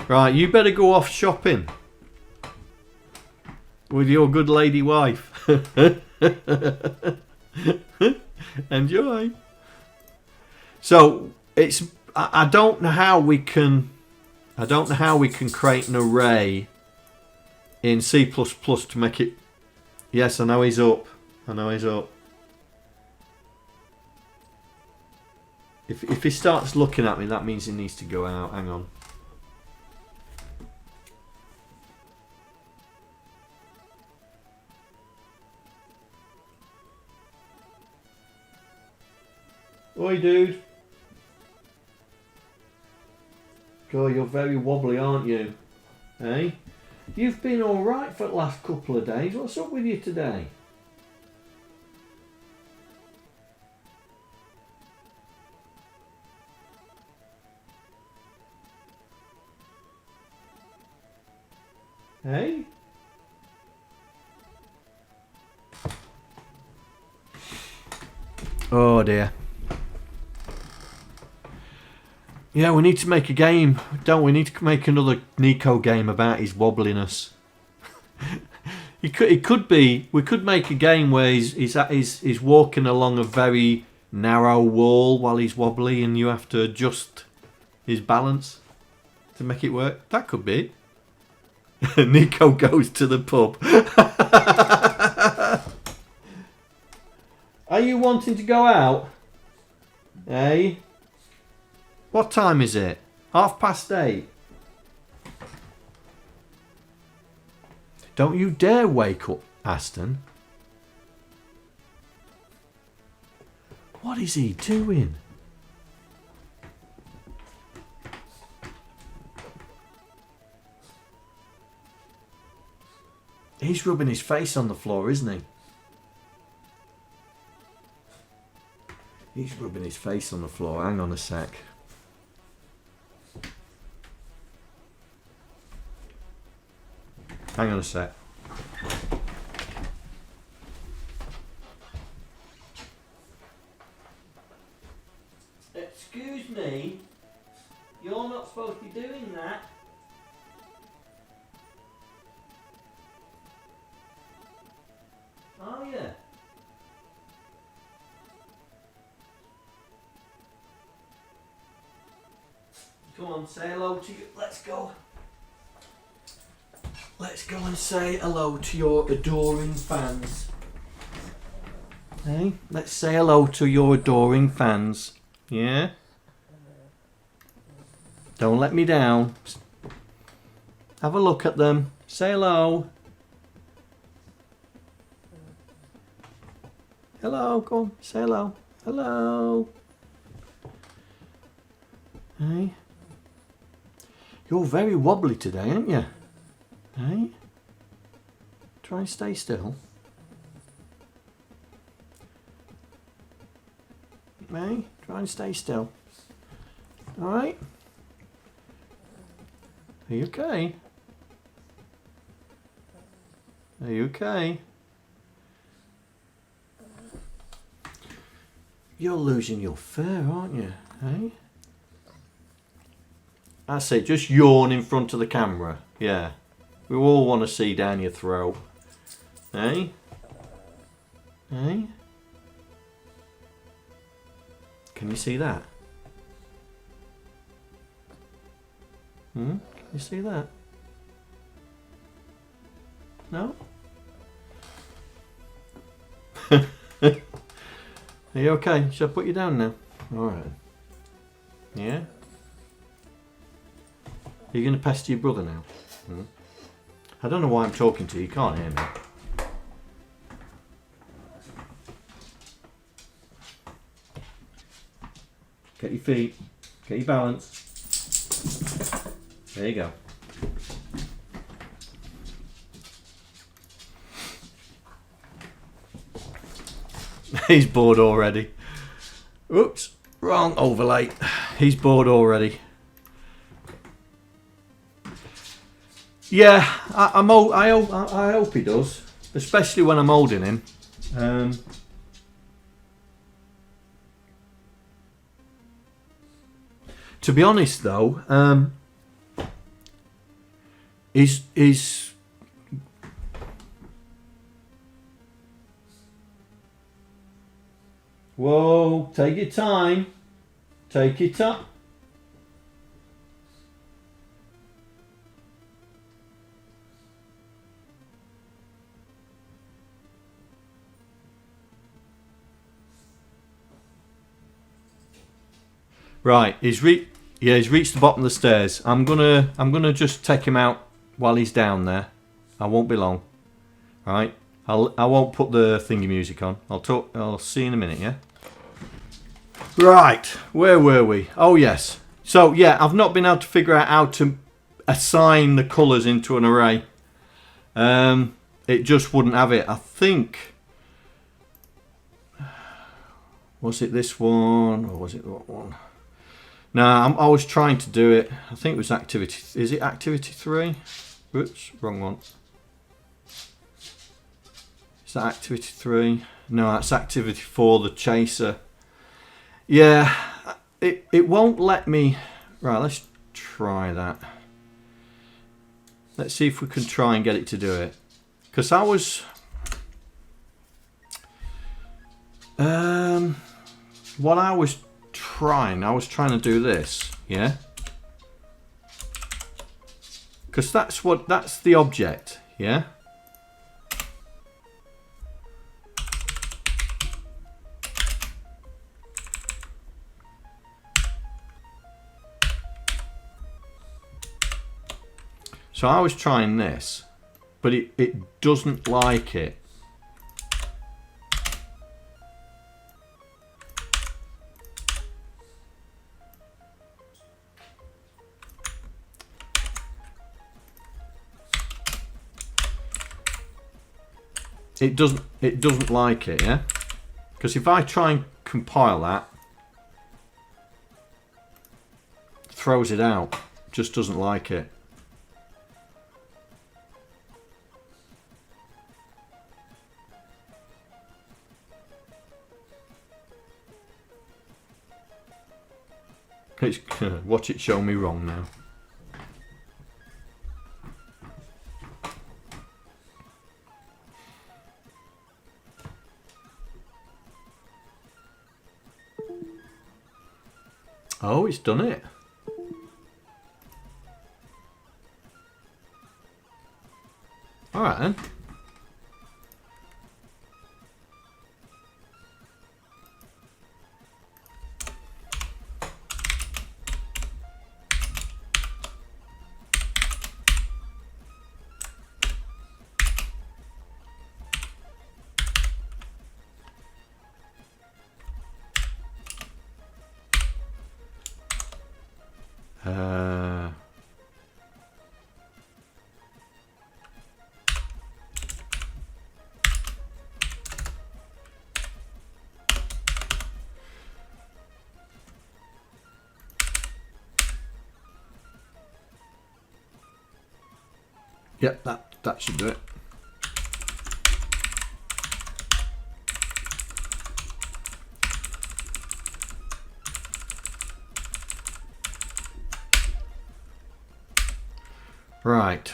Right, you better go off shopping with your good lady wife. Enjoy. So it's I don't know how we can create an array in C++ to make it. Yes, I know he's up. If he starts looking at me, that means he needs to go out. Hang on. Oi, dude. God, you're very wobbly, aren't you? Hey? You've been alright for the last couple of days. What's up with you today? Hey? Oh dear. Yeah, we need to make a game, don't we? Need to make another Nico game about his wobbliness. It could be. We could make a game where he's walking along a very narrow wall while he's wobbly, and you have to adjust his balance to make it work. That could be it. Nico goes to the pub. Are you wanting to go out? Hey? What time is it? 8:30. Don't you dare wake up, Aston. What is he doing? He's rubbing his face on the floor, isn't he? He's rubbing his face on the floor. Hang on a sec. Hang on a sec. Excuse me. You're not supposed to be doing that. Are you? Come on, say hello to you. Let's go. Let's go and say hello to your adoring fans. Hey, let's say hello to your adoring fans. Yeah? Don't let me down. Have a look at them. Say hello. Hello, go on, say hello. Hello. Hey. You're very wobbly today, aren't you? Hey. Try and stay still. Hey, try and stay still. Alright? Are you okay? Are you okay? You're losing your fur, aren't you? Hey? That's it, just yawn in front of the camera. Yeah. We all want to see down your throat. Hey? Hey? Can you see that? Can you see that? No? Are you okay? Shall I put you down now? Alright. Yeah? Are you going to pester your brother now? I don't know why I'm talking to you. You can't hear me. Get your feet. Get your balance. There you go. He's bored already. Oops, wrong overlay. He's bored already. Yeah, I hope he does, especially when I'm holding him. To be honest, though, is whoa, take your time. Take your time. Right, he's reached the bottom of the stairs. I'm gonna just take him out while he's down there. I won't be long. Right, I won't put the thingy music on. I'll see you in a minute, yeah? Right, where were we? Oh yes. So yeah, I've not been able to figure out how to assign the colours into an array. It just wouldn't have it. I think, was it this one or was it that one? No, I was trying to do it. I think it was activity. Is it activity 3? Oops, wrong one. Is that activity 3? No, that's activity 4, the chaser. Yeah, it won't let me. Right, let's try that. Let's see if we can try and get it to do it. Because I was. What I was trying to do this, yeah? Because that's the object, yeah? So I was trying this, but it doesn't like it. it doesn't like it, yeah? Because if I try and compile that, throws it out, just doesn't like it. Watch it show me wrong now. Oh, it's done it. All right then. Yep, that should do it. Right.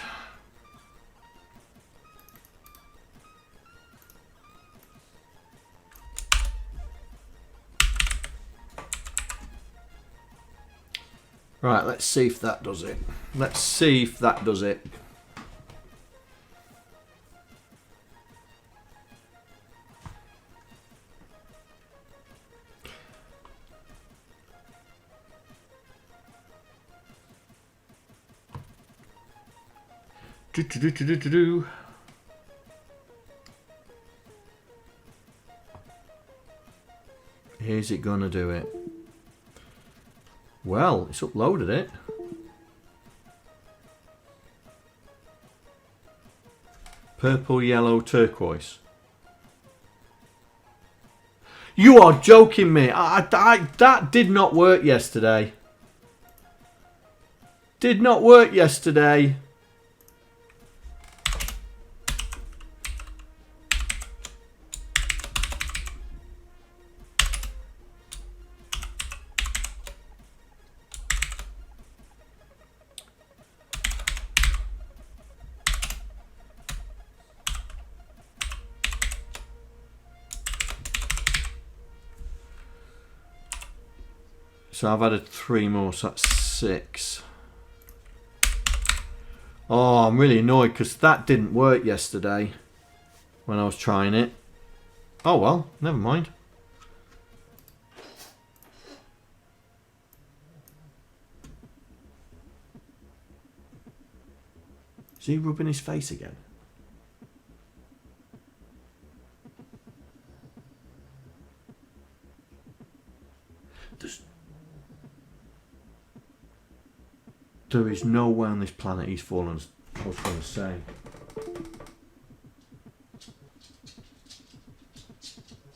Right, let's see if that does it. Let's see if that does it. Is it gonna do it? Well, it's uploaded it. Purple, yellow, turquoise. You are joking me. That did not work yesterday. Did not work yesterday. So I've added 3 more, so that's 6. Oh, I'm really annoyed because that didn't work yesterday when I was trying it. Oh well, never mind. Is he rubbing his face again? There is no way on this planet he's fallen, I was going to say.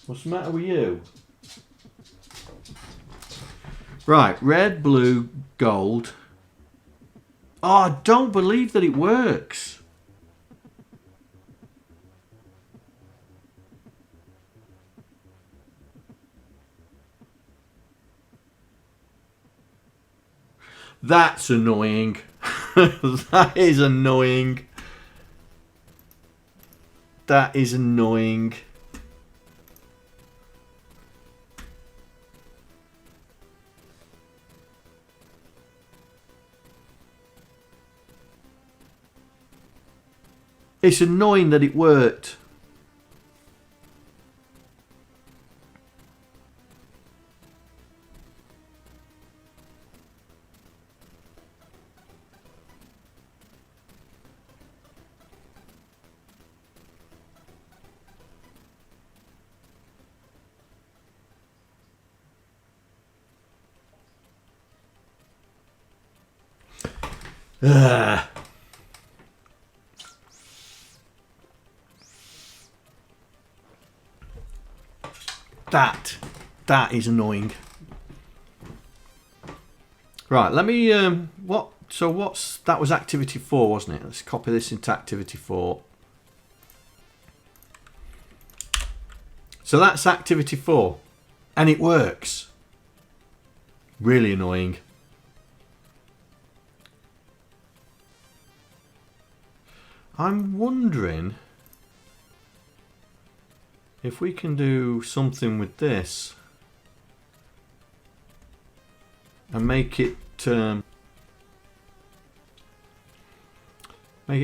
What's the matter with you? Right, red, blue, gold. Oh, I don't believe that it works. That's annoying. That is annoying. That is annoying. It's annoying that it worked. That is annoying. Right, let me that was activity 4, wasn't it? Let's copy this into activity 4. So that's activity 4 and it works. Really annoying. I'm wondering if we can do something with this and make it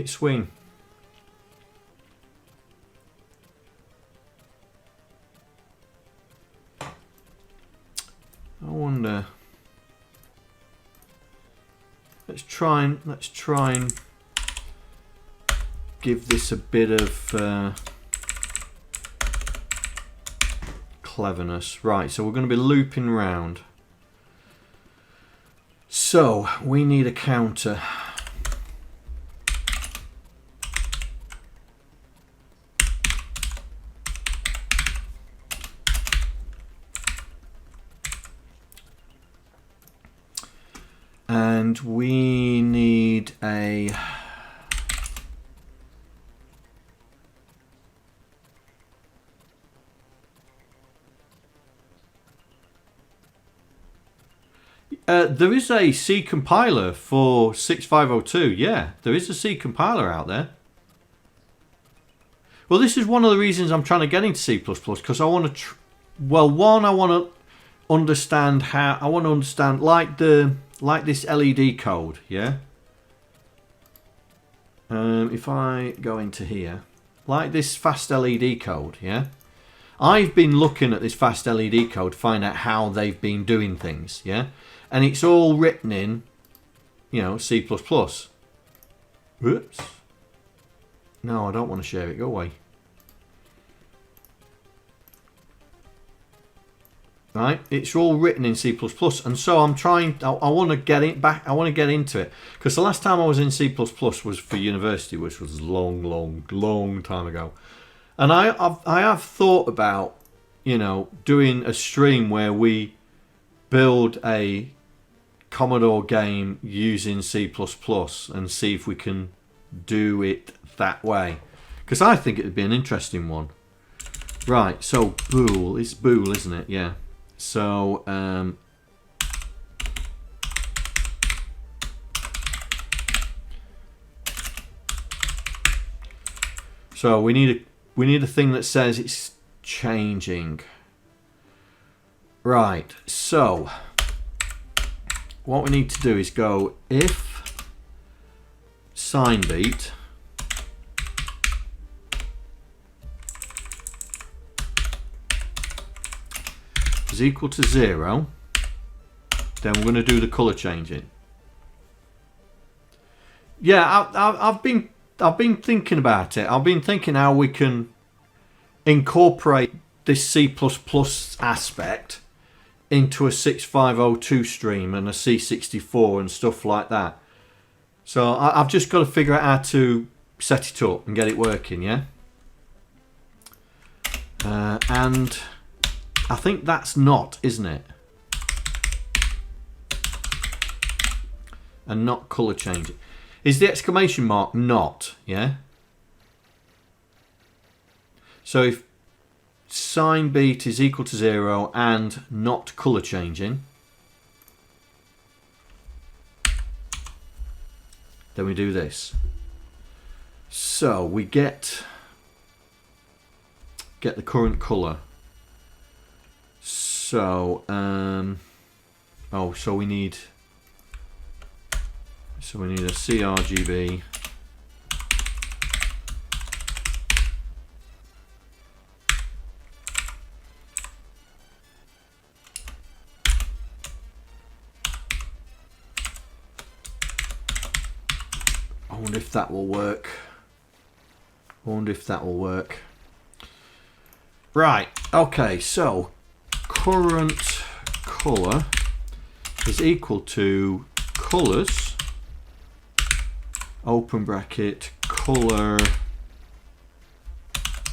swing. I wonder. Let's try and give this a bit of cleverness. Right, so we're going to be looping round. So we need a counter. And we need a there is a C compiler for 6502. Yeah, there is a C compiler out there. Well, this is one of the reasons I'm trying to get into C++ because I want to. Well, one, I want to understand how. I want to understand like this LED code. Yeah. If I go into here, like this fast LED code. Yeah. I've been looking at this fast LED code to find out how they've been doing things. Yeah. And it's all written in, you know, C++. Whoops. No, I don't want to share it. Go away. Right? It's all written in C++. And so I'm trying, I want to get it back. I want to get into it. Because the last time I was in C++ was for university, which was a long time ago. And I have thought about, you know, doing a stream where we build a Commodore game using C++ and see if we can do it that way, because I think it would be an interesting one. Right, so bool, it's bool, isn't it? Yeah. So we need a thing that says it's changing. Right, so what we need to do is go if signBeat is equal to 0, then we're going to do the color changing. Yeah, I've been thinking about it. I've been thinking how we can incorporate this C++ aspect into a 6502 stream and a C64 and stuff like that. So I've just got to figure out how to set it up and get it working, yeah? And I think that's not, isn't it? And not colour changing. Is the exclamation mark not, yeah? So if signBeat is equal to 0 and not colour changing, then we do this. So we get the current colour. So so we need a CRGB. I wonder if that will work. Right, okay, so current colour is equal to colours, open bracket, colour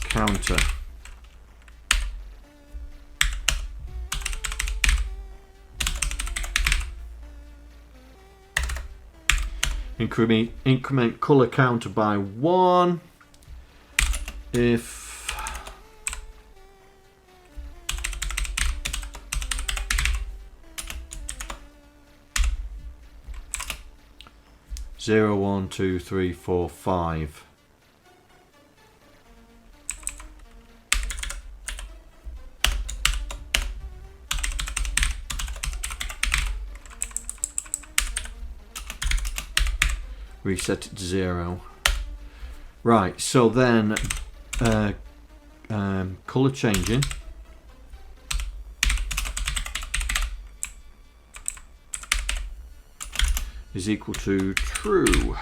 counter. increment color counter by 1 if zero, 1, 2, 3, 4, 5. Reset it to 0. Right, so then color changing. Is equal to true.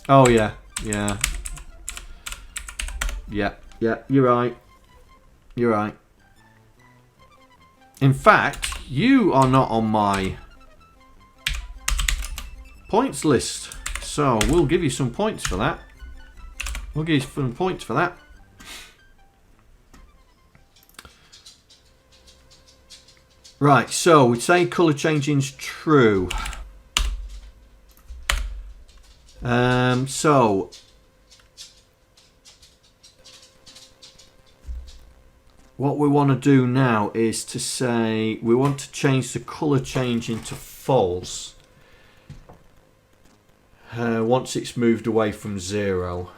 Oh yeah, yeah. Yeah, you're right. You're right. In fact, you are not on my points list. So we'll give you some points for that. We'll give you some points for that. Right, so we say colour changing's true. So what we want to do now is to say we want to change the colour changing to false once it's moved away from 0.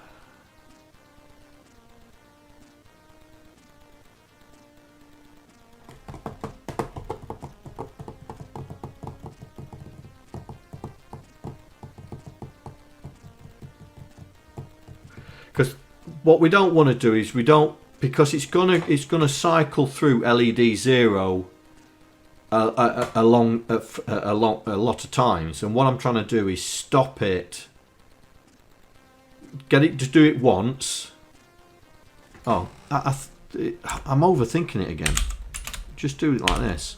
Because what we don't want to do is because it's gonna cycle through LED 0 a lot of times, and what I'm trying to do is stop it, get it to do it once. Oh, I'm overthinking it again. Just do it like this.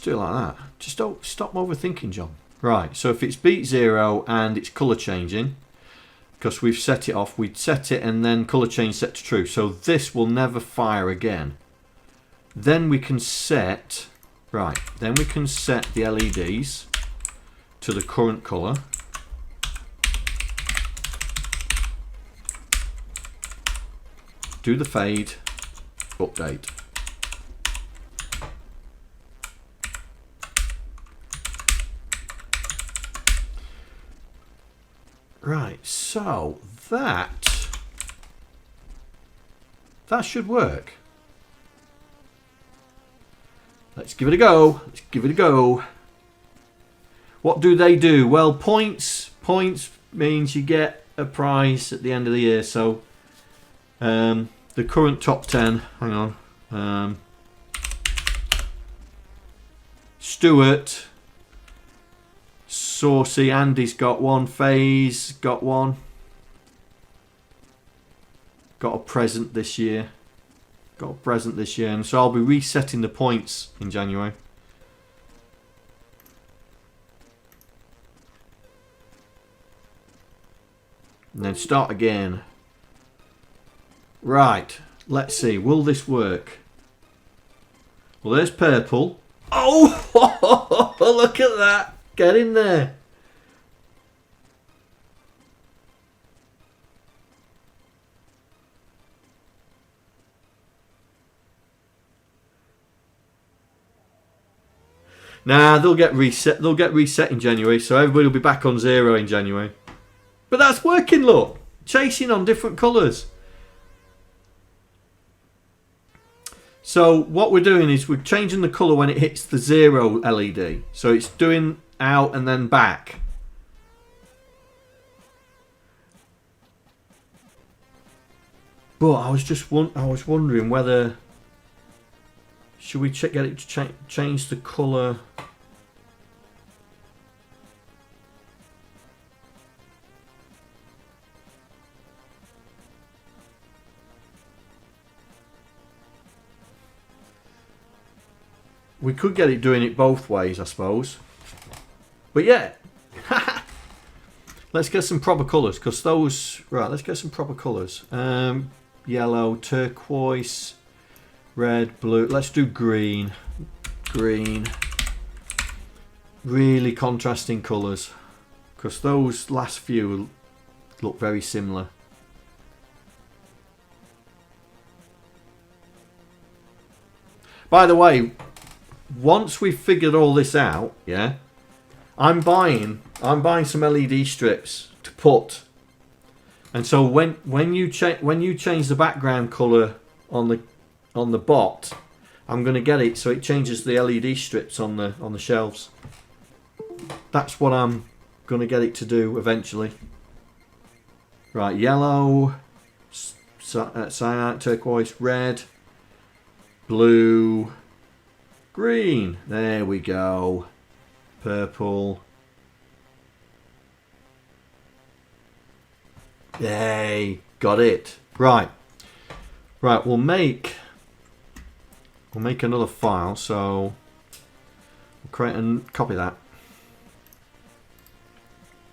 Do it like that. Just don't stop overthinking, John. Right, so if it's beat 0 and it's colour changing, because we've set it off, we'd set it and then colour change set to true. So this will never fire again. Then we can set, right, then we can set the LEDs to the current colour. Do the fade, update. Right, so that should work. Let's give it a go. Let's give it a go. What do they do? Well, points means you get a prize at the end of the year. So the current top 10, hang on. Stuart, Saucy, Andy's got one, Faye's got one. Got a present this year. And so I'll be resetting the points in January. And then start again. Right, let's see, will this work? Well, there's purple. Oh, look at that. Get in there. Nah, they'll get reset. They'll get reset in January, so everybody will be back on 0 in January. But that's working, look. Chasing on different colours. So what we're doing is we're changing the colour when it hits the 0 LED. So it's doing out and then back. But I was wondering whether should we get it to change the colour. we could get it doing it both ways, I suppose. But yeah. Let's get some proper colours, because those... Right, let's get some proper colours. Yellow, turquoise, red, blue. Let's do green. Green. Really contrasting colours, because those last few look very similar. By the way, once we've figured all this out, yeah, I'm buying some LED strips to put, and so when you change the background color on the bot, I'm going to get it so it changes the LED strips on the shelves. That's what I'm going to get it to do eventually. Right, yellow, cyan, turquoise, red, blue, green. There we go. Purple. Yay, got it. Right. Right, we'll make another file, so we'll create and copy that.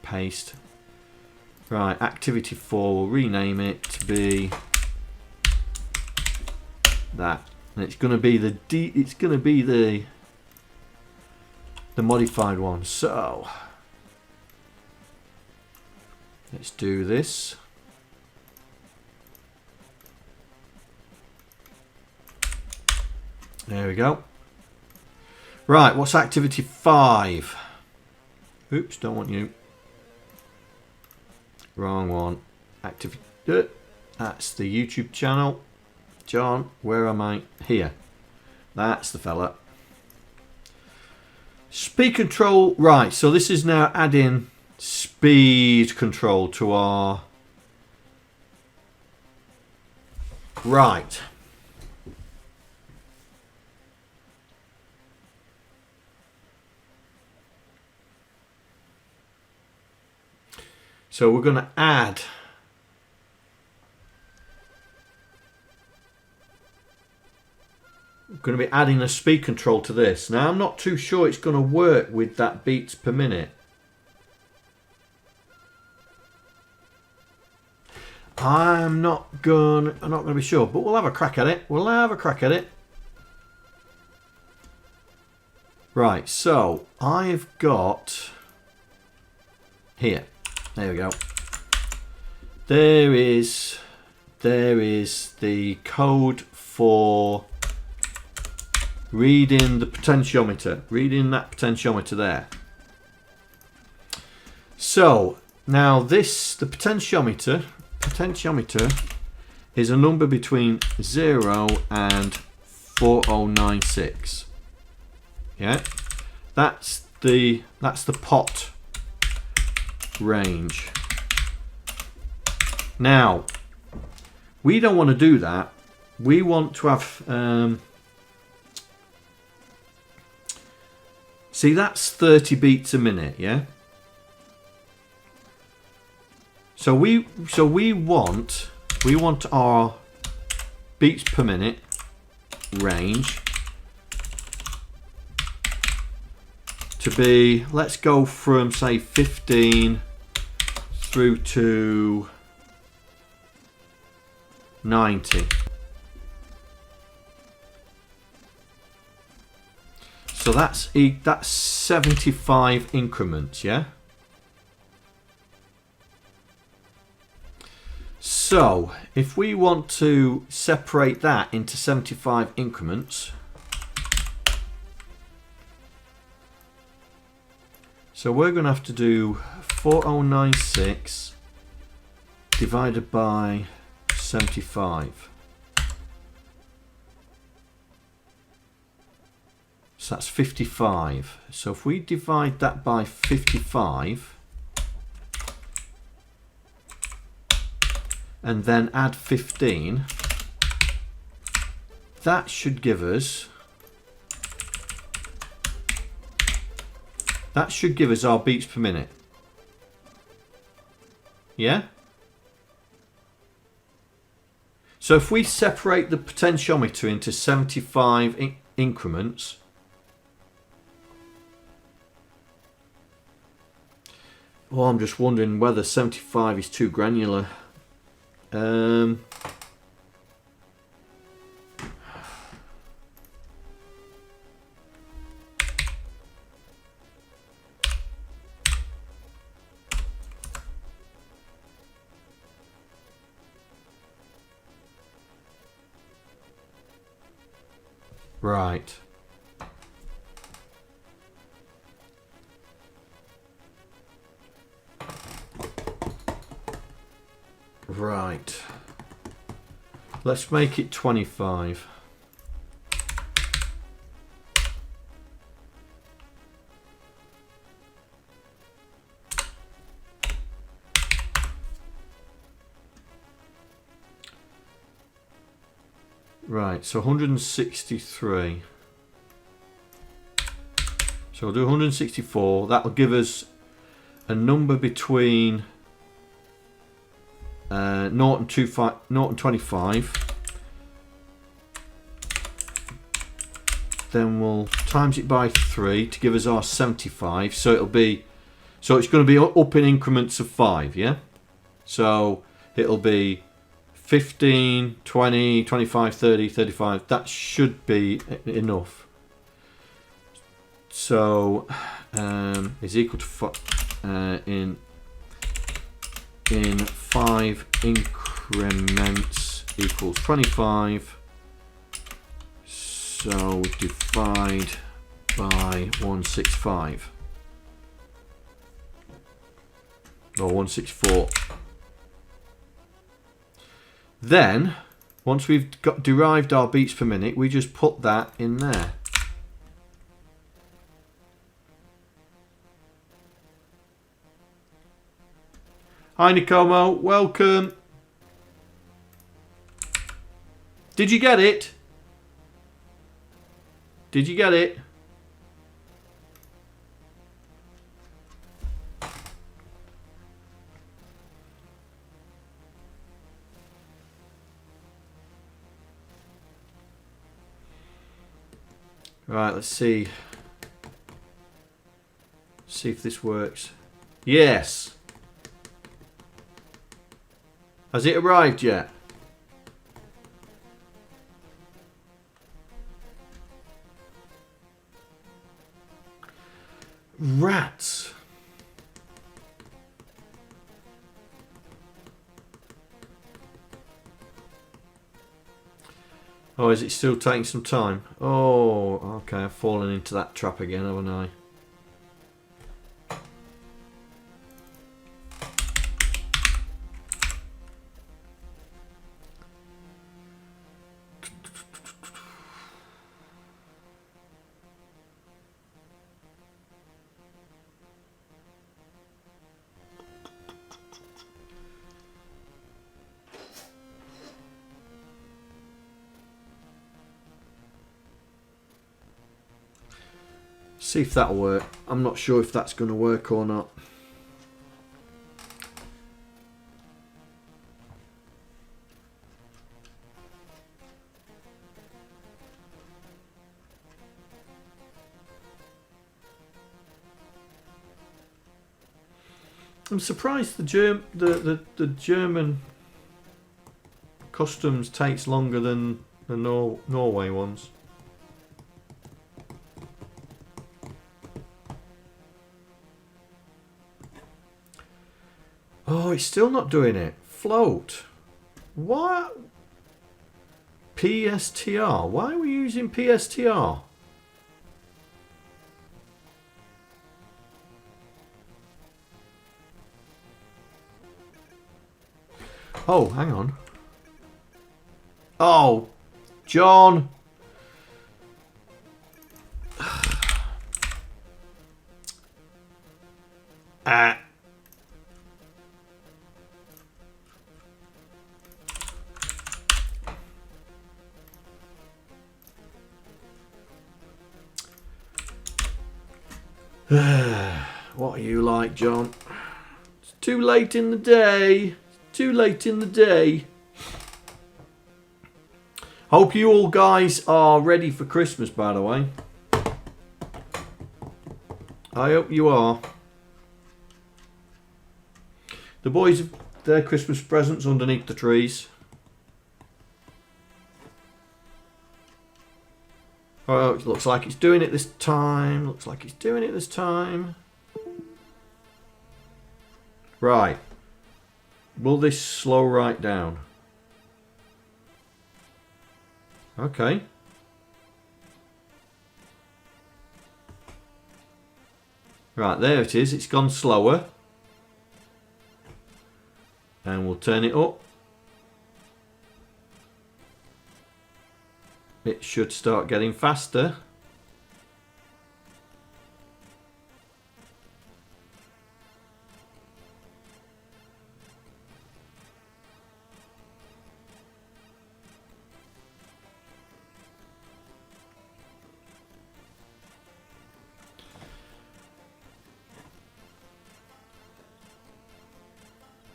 Paste. Right, activity 4, we'll rename it to be that. And it's gonna be the modified one. So let's do this. There we go. Right, what's activity 5? Oops, don't want you. Wrong one. Activity. That's the YouTube channel. John, where am I? Here. That's the fella. Speed control. Right, so this is now adding speed control to our... Right. So we're going to add going to be adding a speed control to this. Now I'm not too sure it's going to work with that beats per minute. I'm not going to be sure, but we'll have a crack at it. We'll have a crack at it. Right, so I've got here. There we go. There is the code for reading the potentiometer, reading that potentiometer there. So now the potentiometer is a number between 0 and 4096. Yeah, that's the pot range. Now we don't want to do that. We want to have see, that's 30 beats a minute, yeah. So we want our beats per minute range to be, let's go from say 15 through to 90. So that's 75 increments, yeah? So if we want to separate that into 75 increments, so we're going to have to do 4096 divided by 75. So that's 55. So if we divide that by 55 and then add 15, that should give us our beats per minute. Yeah? So if we separate the potentiometer into 75 increments, Oh, I'm just wondering whether 75 is too granular. Right. Right. Let's make it 25. Right, so 163. So we'll do 164. That'll give us a number between 0 and 25. Then we'll times it by 3 to give us our 75. So it'll be, so it's going to be up in increments of 5, yeah? So it'll be 15, 20, 25, 30, 35. That should be enough. So is equal to in 5 increments equals 25. So we divide by 165 or 164. Then, once we've got derived our beats per minute, we just put that in there. Hi Nicomo, welcome. Did you get it? Did you get it? Right, let's see. See if this works. Yes. Has it arrived yet? Rats. Oh, is it still taking some time? Oh, okay, I've fallen into that trap again, haven't I? See if that'll work. I'm not sure if that's going to work or not. I'm surprised the German customs takes longer than the Norway ones. Oh, it's still not doing it. Float. What? PSTR. Why are we using PSTR? Oh, hang on. Oh, John. What are you like, John? It's too late in the day. Too late in the day. Hope you all guys are ready for Christmas, by the way. I hope you are. The boys have their Christmas presents underneath the trees. Oh, it looks like it's doing it this time. Looks like it's doing it this time. Right. Will this slow right down? Okay. Right, there it is. It's gone slower. And we'll turn it up. It should start getting faster.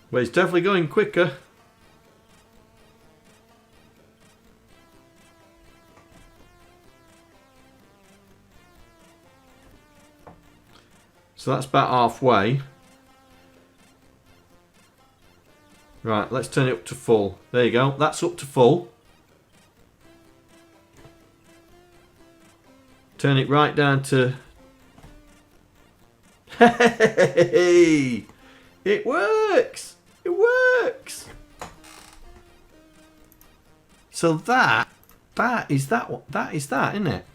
Well, it's definitely going quicker. So that's about halfway. Right, let's turn it up to full. There you go. That's up to full. Turn it right down to... Hey! It works! It works! So that is that, isn't it?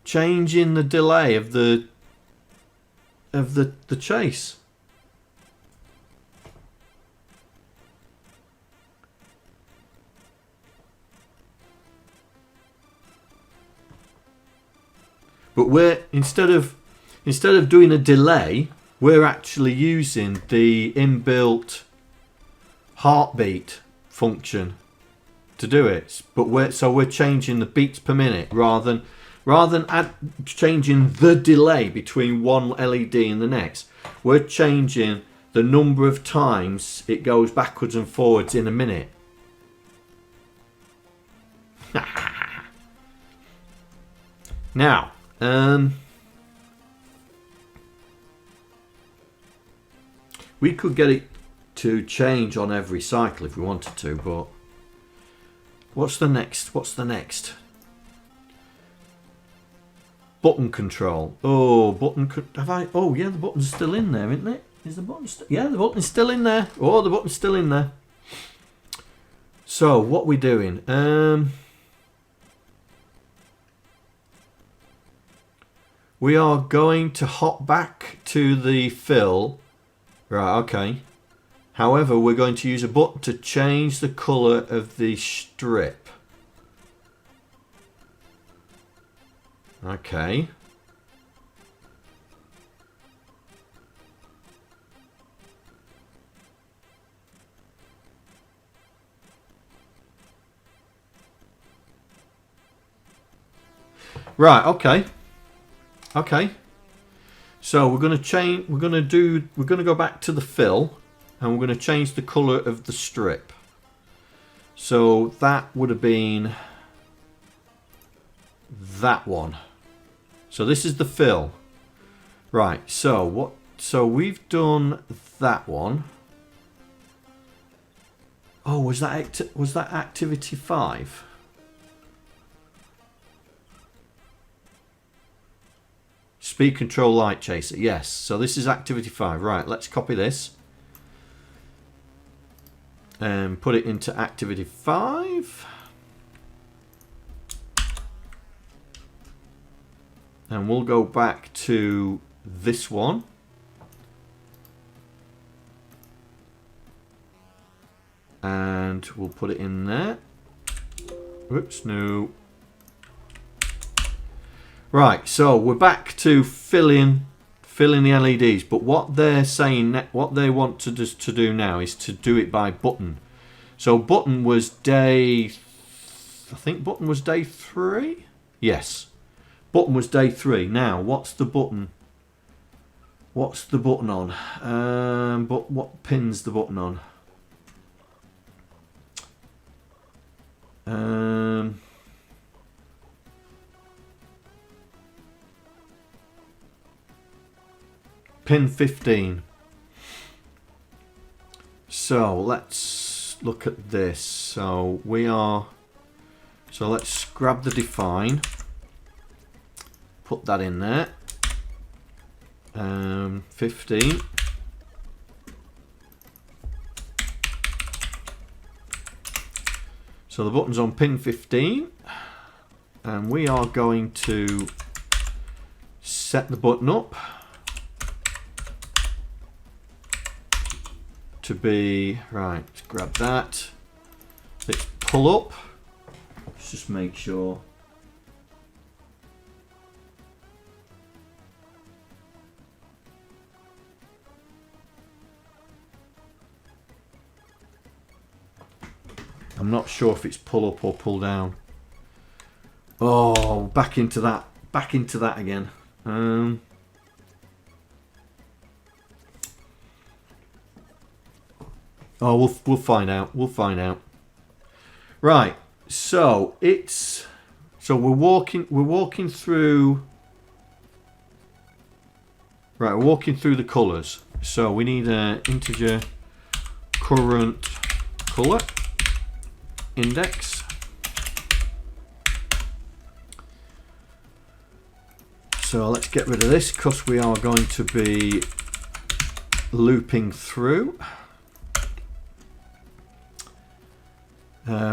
Changing the delay of the chase. But we're instead of doing a delay, we're actually using the inbuilt heartbeat function to do it. But we're changing the beats per minute rather than changing the delay between one LED and the next. We're changing the number of times it goes backwards and forwards in a minute. Now, we could get it to change on every cycle if we wanted to, but what's the next? Button control. Oh, oh yeah, the button's still in there, isn't it? Is the button yeah, the button's still in there. Oh, the button's still in there. So what we doing? We are going to hop back to the fill. Right, okay. However, we're going to use a button to change the colour of the strip. Okay. Right, okay. Okay. So we're going to change, we're going to go back to the fill and we're going to change the colour of the strip. So that would have been that one. So this is the fill. Right, so we've done that one. Oh, was that activity 5? Speed control light chaser. Yes. So this is activity 5. Right, let's copy this and put it into activity 5. And we'll go back to this one. And we'll put it in there. Whoops, no. Right, so we're back to filling the LEDs. But what they're saying, what they want to do now is to do it by button. So button was day, I think button was day 3? Yes. Button was day 3. Now, what's the button? What's the button on? But what pin's the button on? Pin 15. So let's look at this. So let's grab the define, put that in there. 15. So the button's on pin 15, and we are going to set the button up to be, right, let's grab that. Let's pull up. Let's just make sure. I'm not sure if it's pull up or pull down. Oh, back into that again. Oh, we'll find out. We'll find out. Right. So we're walking through. Right, we're walking through the colours. So we need an integer current colour index. So let's get rid of this because we are going to be looping through.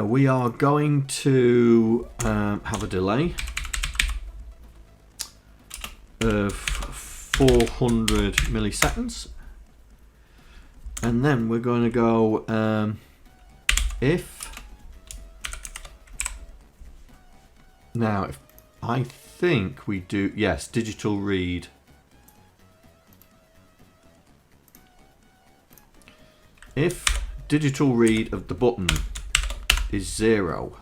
We are going to have a delay of 400 milliseconds, and then we're going to go if now if I think we do, yes, digital read. If digital read of the button is 0,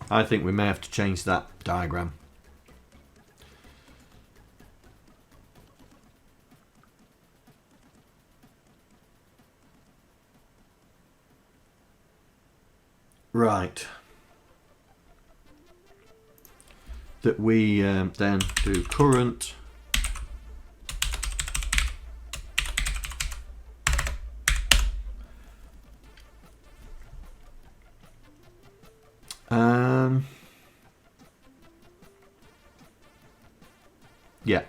I think we may have to change that diagram. Right. That we then do current yeah,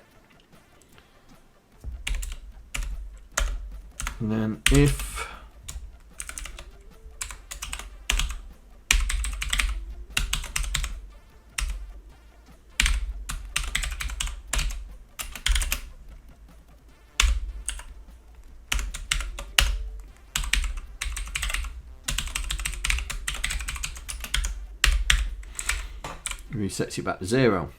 and then if resets it back to 0.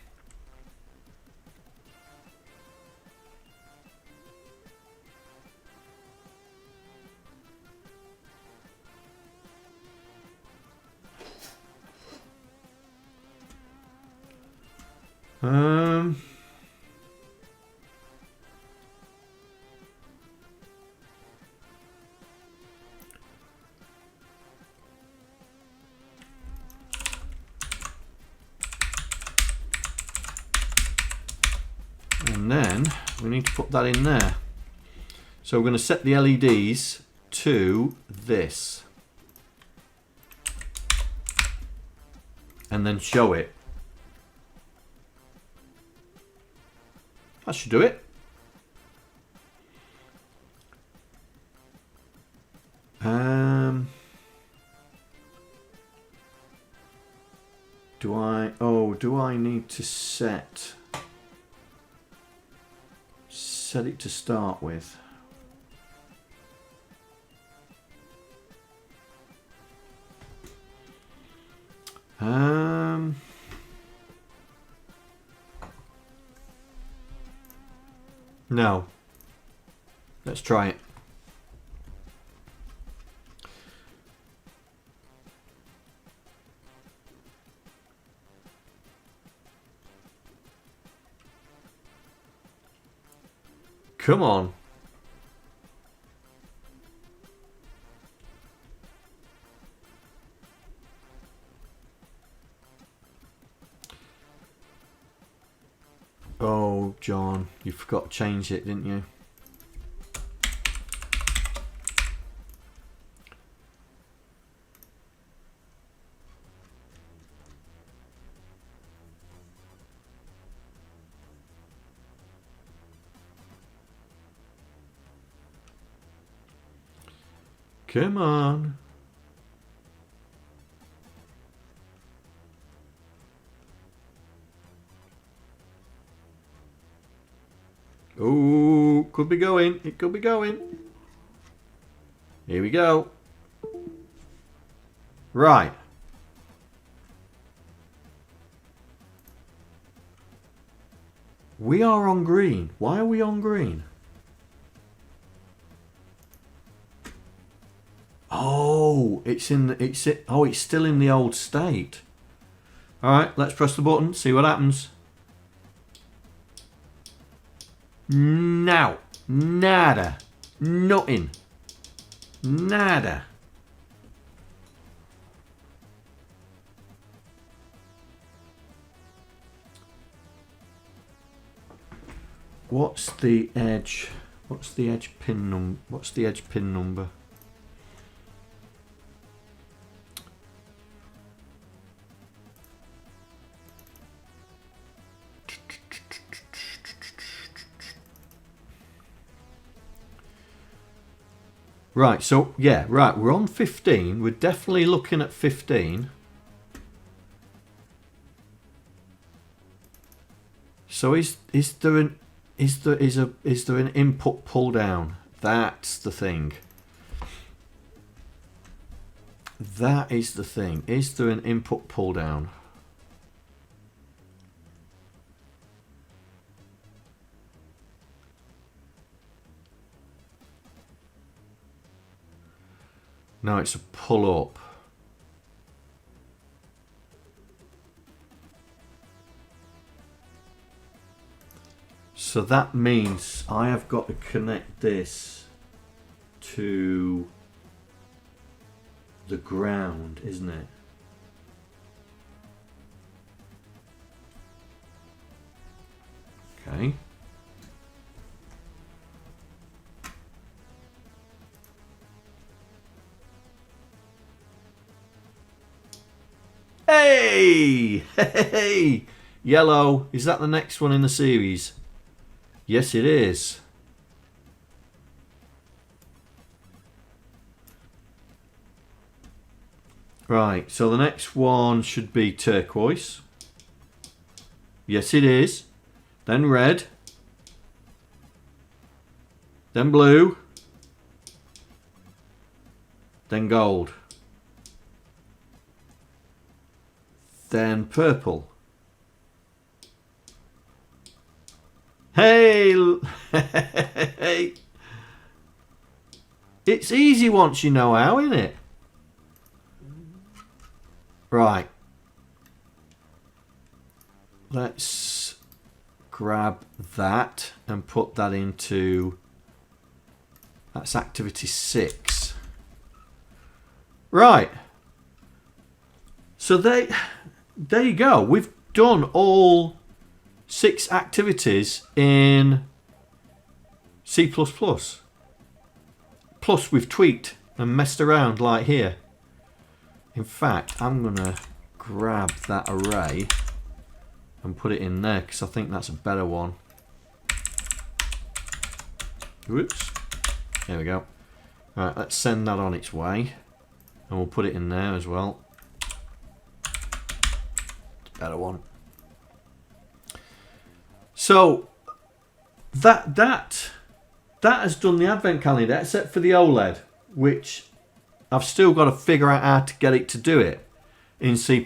And then we need to put that in there. So we're going to set the LEDs to this and then show it. That should do it. Do I need to set it to start with? No. Let's try it. Come on. Oh, John. You forgot to change it, didn't you? Come on. Oh, could be going. It could be going. Here we go. Right. We are on green. Why are we on green? Oh, it's still in the old state. All right, let's press the button, see what happens. Now, nada, nothing, nada. What's the edge? What's the edge pin number? What's the edge pin number? Right, so yeah, right, we're on 15. We're definitely looking at 15. So is there an input pull down? That's the thing. That is the thing. Is there an input pull down? No, it's a pull up. So that means I have got to connect this to the ground, isn't it? Okay. Hey! Hey! Yellow. Is that the next one in the series? Yes, it is. Right, so the next one should be turquoise. Yes, it is. Then red. Then blue. Then gold. Then purple. Hey! Hey! It's easy once you know how, isn't it? Right. Let's grab that and put that into... That's activity 6. Right. So there you go. We've done all 6 activities in C++. Plus we've tweaked and messed around like here. In fact, I'm going to grab that array and put it in there because I think that's a better one. Whoops. There we go. Right, let's send that on its way. And we'll put it in there as well. Better one. So that has done the advent calendar, except for the OLED, which I've still got to figure out how to get it to do it in C++.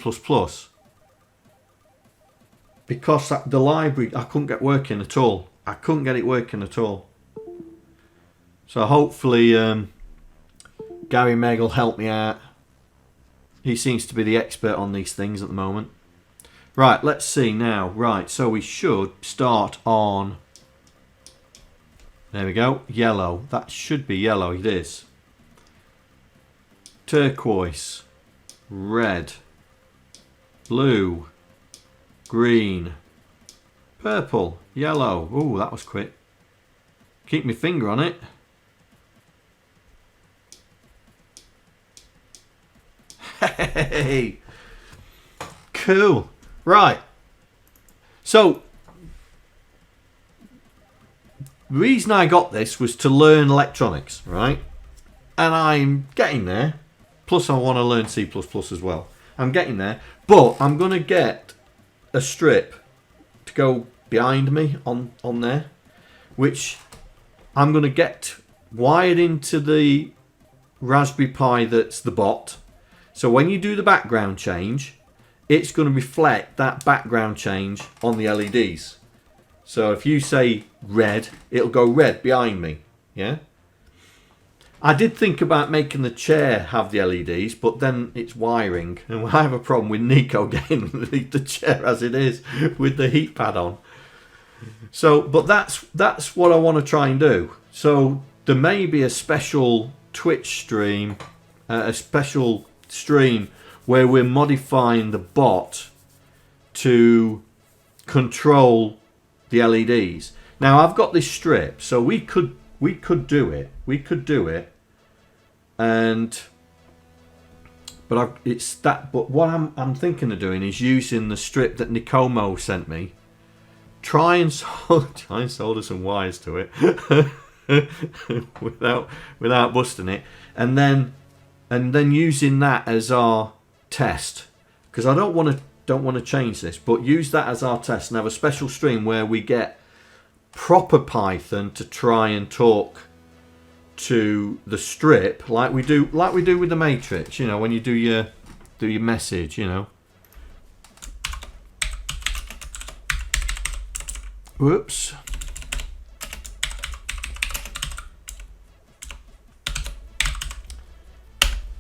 Because the library I couldn't get working at all. I couldn't get it working at all. So hopefully GaryMeg will help me out. He seems to be the expert on these things at the moment. Right, let's see now. Right, so we should start on... There we go. Yellow. That should be yellow. It is. Turquoise. Red. Blue. Green. Purple, yellow. Ooh, that was quick. Keep my finger on it. Hey, cool. Right. So, the reason I got this was to learn electronics, right? And I'm getting there. Plus, I want to learn C++ as well. I'm getting there. But I'm going to get a strip to go behind me on there, which I'm going to get wired into the Raspberry Pi that's the bot. So when you do the background change, it's going to reflect that background change on the LEDs. So if you say red, it'll go red behind me. Yeah. I did think about making the chair have the LEDs, but then it's wiring, and I have a problem with Nico getting the chair as it is with the heat pad on. So, but that's what I want to try and do. So there may be a special Twitch stream, a special stream where we're modifying the bot to control the LEDs. Now I've got this strip, so we could do it. We could do it, but what I'm thinking of doing is using the strip that Nikomo sent me. Try and solder some wires to it without busting it, and then using that as our test, because I don't want to change this, but use that as our test and have a special stream where we get proper Python to try and talk to the strip like we do with the matrix, you know, when you do your message, you know. Whoops.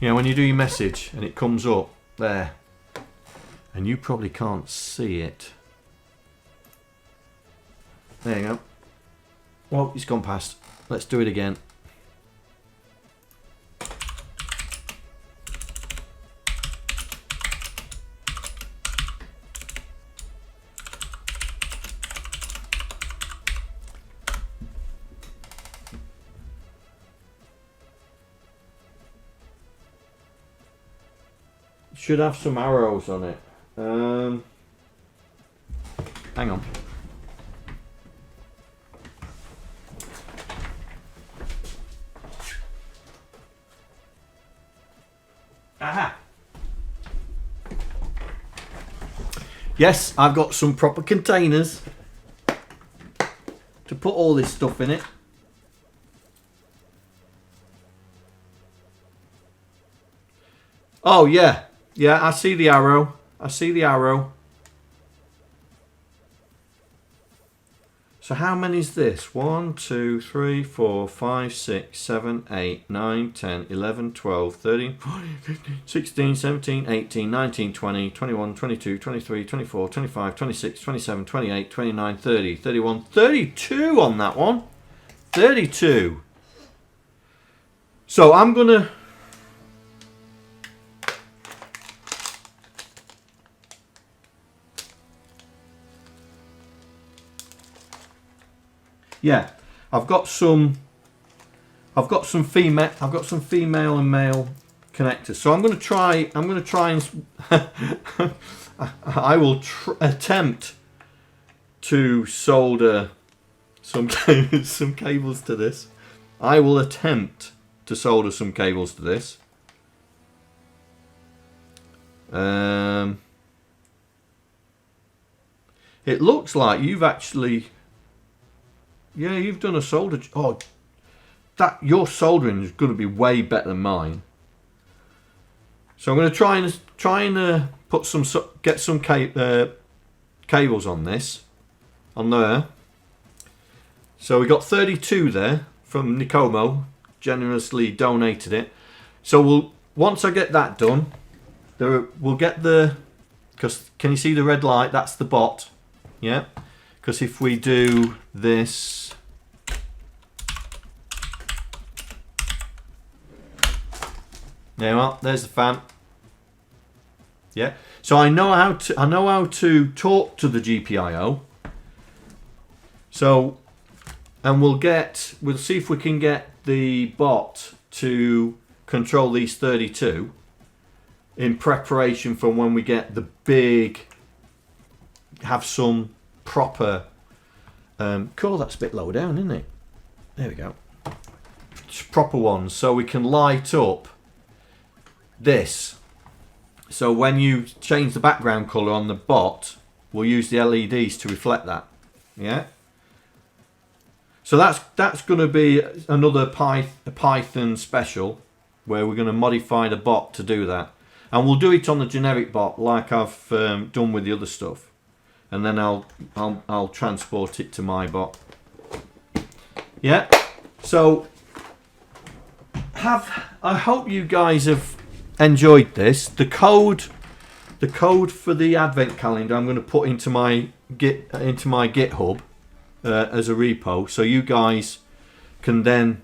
Yeah, when you do your message and it comes up there, and you probably can't see it. There you go. Well, it's gone past. Let's do it again. Should have some arrows on it. Hang on. Aha! Yes, I've got some proper containers to put all this stuff in it. Oh yeah. Yeah, I see the arrow. I see the arrow. So how many is this? 1, 2, 3, 4, 5, 6, 7, 8, 9, 10, 11, 12, 13, 14, 15, 16, 17, 18, 19, 20, 21, 22, 23, 24, 25, 26, 27, 28, 29, 30, 31, 32 on that one. 32. So I'm going to... Yeah, I've got some female and male connectors. So I'm going to try and I will attempt to solder some cables to this. I will attempt to solder some cables to this. It looks like you've actually... Yeah, you've done a solder. Oh, that your soldering is going to be way better than mine. So I'm going to try and put some get some cables on this, on there. So we got 32 there from Nikomo, generously donated it. So once I get that done, we'll get because can you see the red light? That's the bot. Yeah. Because if we do this, there's the fan. Yeah. So I know how to talk to the GPIO, So, and we'll see if we can get the bot to control these 32 in preparation for when we get the big, have some proper, cool, that's a bit low down, isn't it? There we go. Proper ones, so we can light up this. So when you change the background colour on the bot, we'll use the LEDs to reflect that. Yeah. So that's going to be another Python special where we're going to modify the bot to do that, and we'll do it on the generic bot like I've done with the other stuff, and then I'll transport it to my bot. Yeah. So I hope you guys have enjoyed this. The code for the advent calendar I'm going to put into my GitHub as a repo, so you guys can then,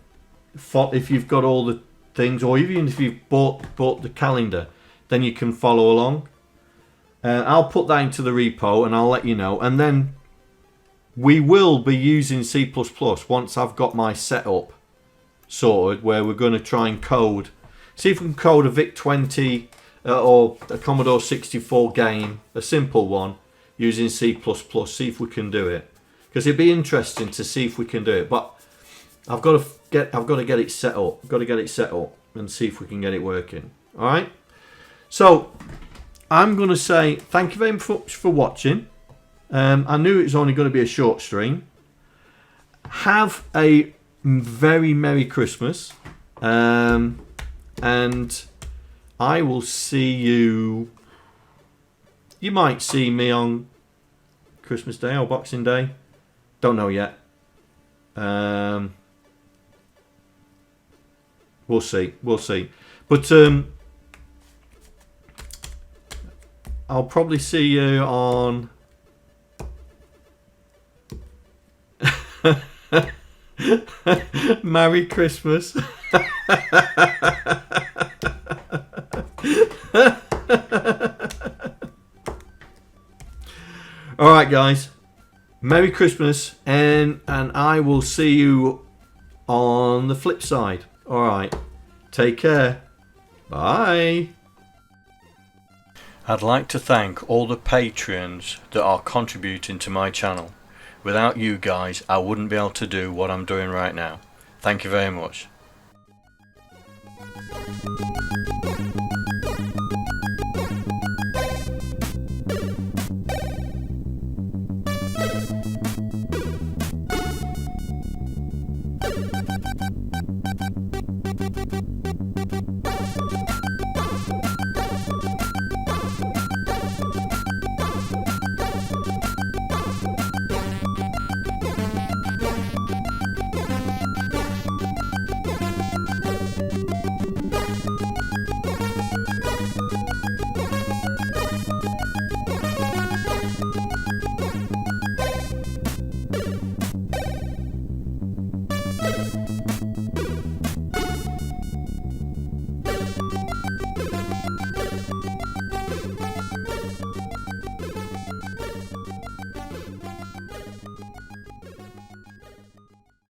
if you've got all the things, or even if you've bought the calendar, then you can follow along. I'll put that into the repo and I'll let you know, and then we will be using C++ once I've got my setup sorted, where we're going to try and see if we can code a VIC-20 or a Commodore 64 game, a simple one, using C++, see if we can do it. Because it'd be interesting to see if we can do it, but I've got to get it set up. I've got to get it set up and see if we can get it working. All right. So I'm going to say thank you very much for watching. I knew it was only going to be a short stream. Have a very Merry Christmas, and I will see you. You might see me on Christmas Day or Boxing Day. Don't know yet. We'll see. But I'll probably see you on Merry Christmas. All right, guys. Merry Christmas, and I will see you on the flip side. All right. Take care. Bye. I'd like to thank all the patrons that are contributing to my channel. Without you guys, I wouldn't be able to do what I'm doing right now. Thank you very much.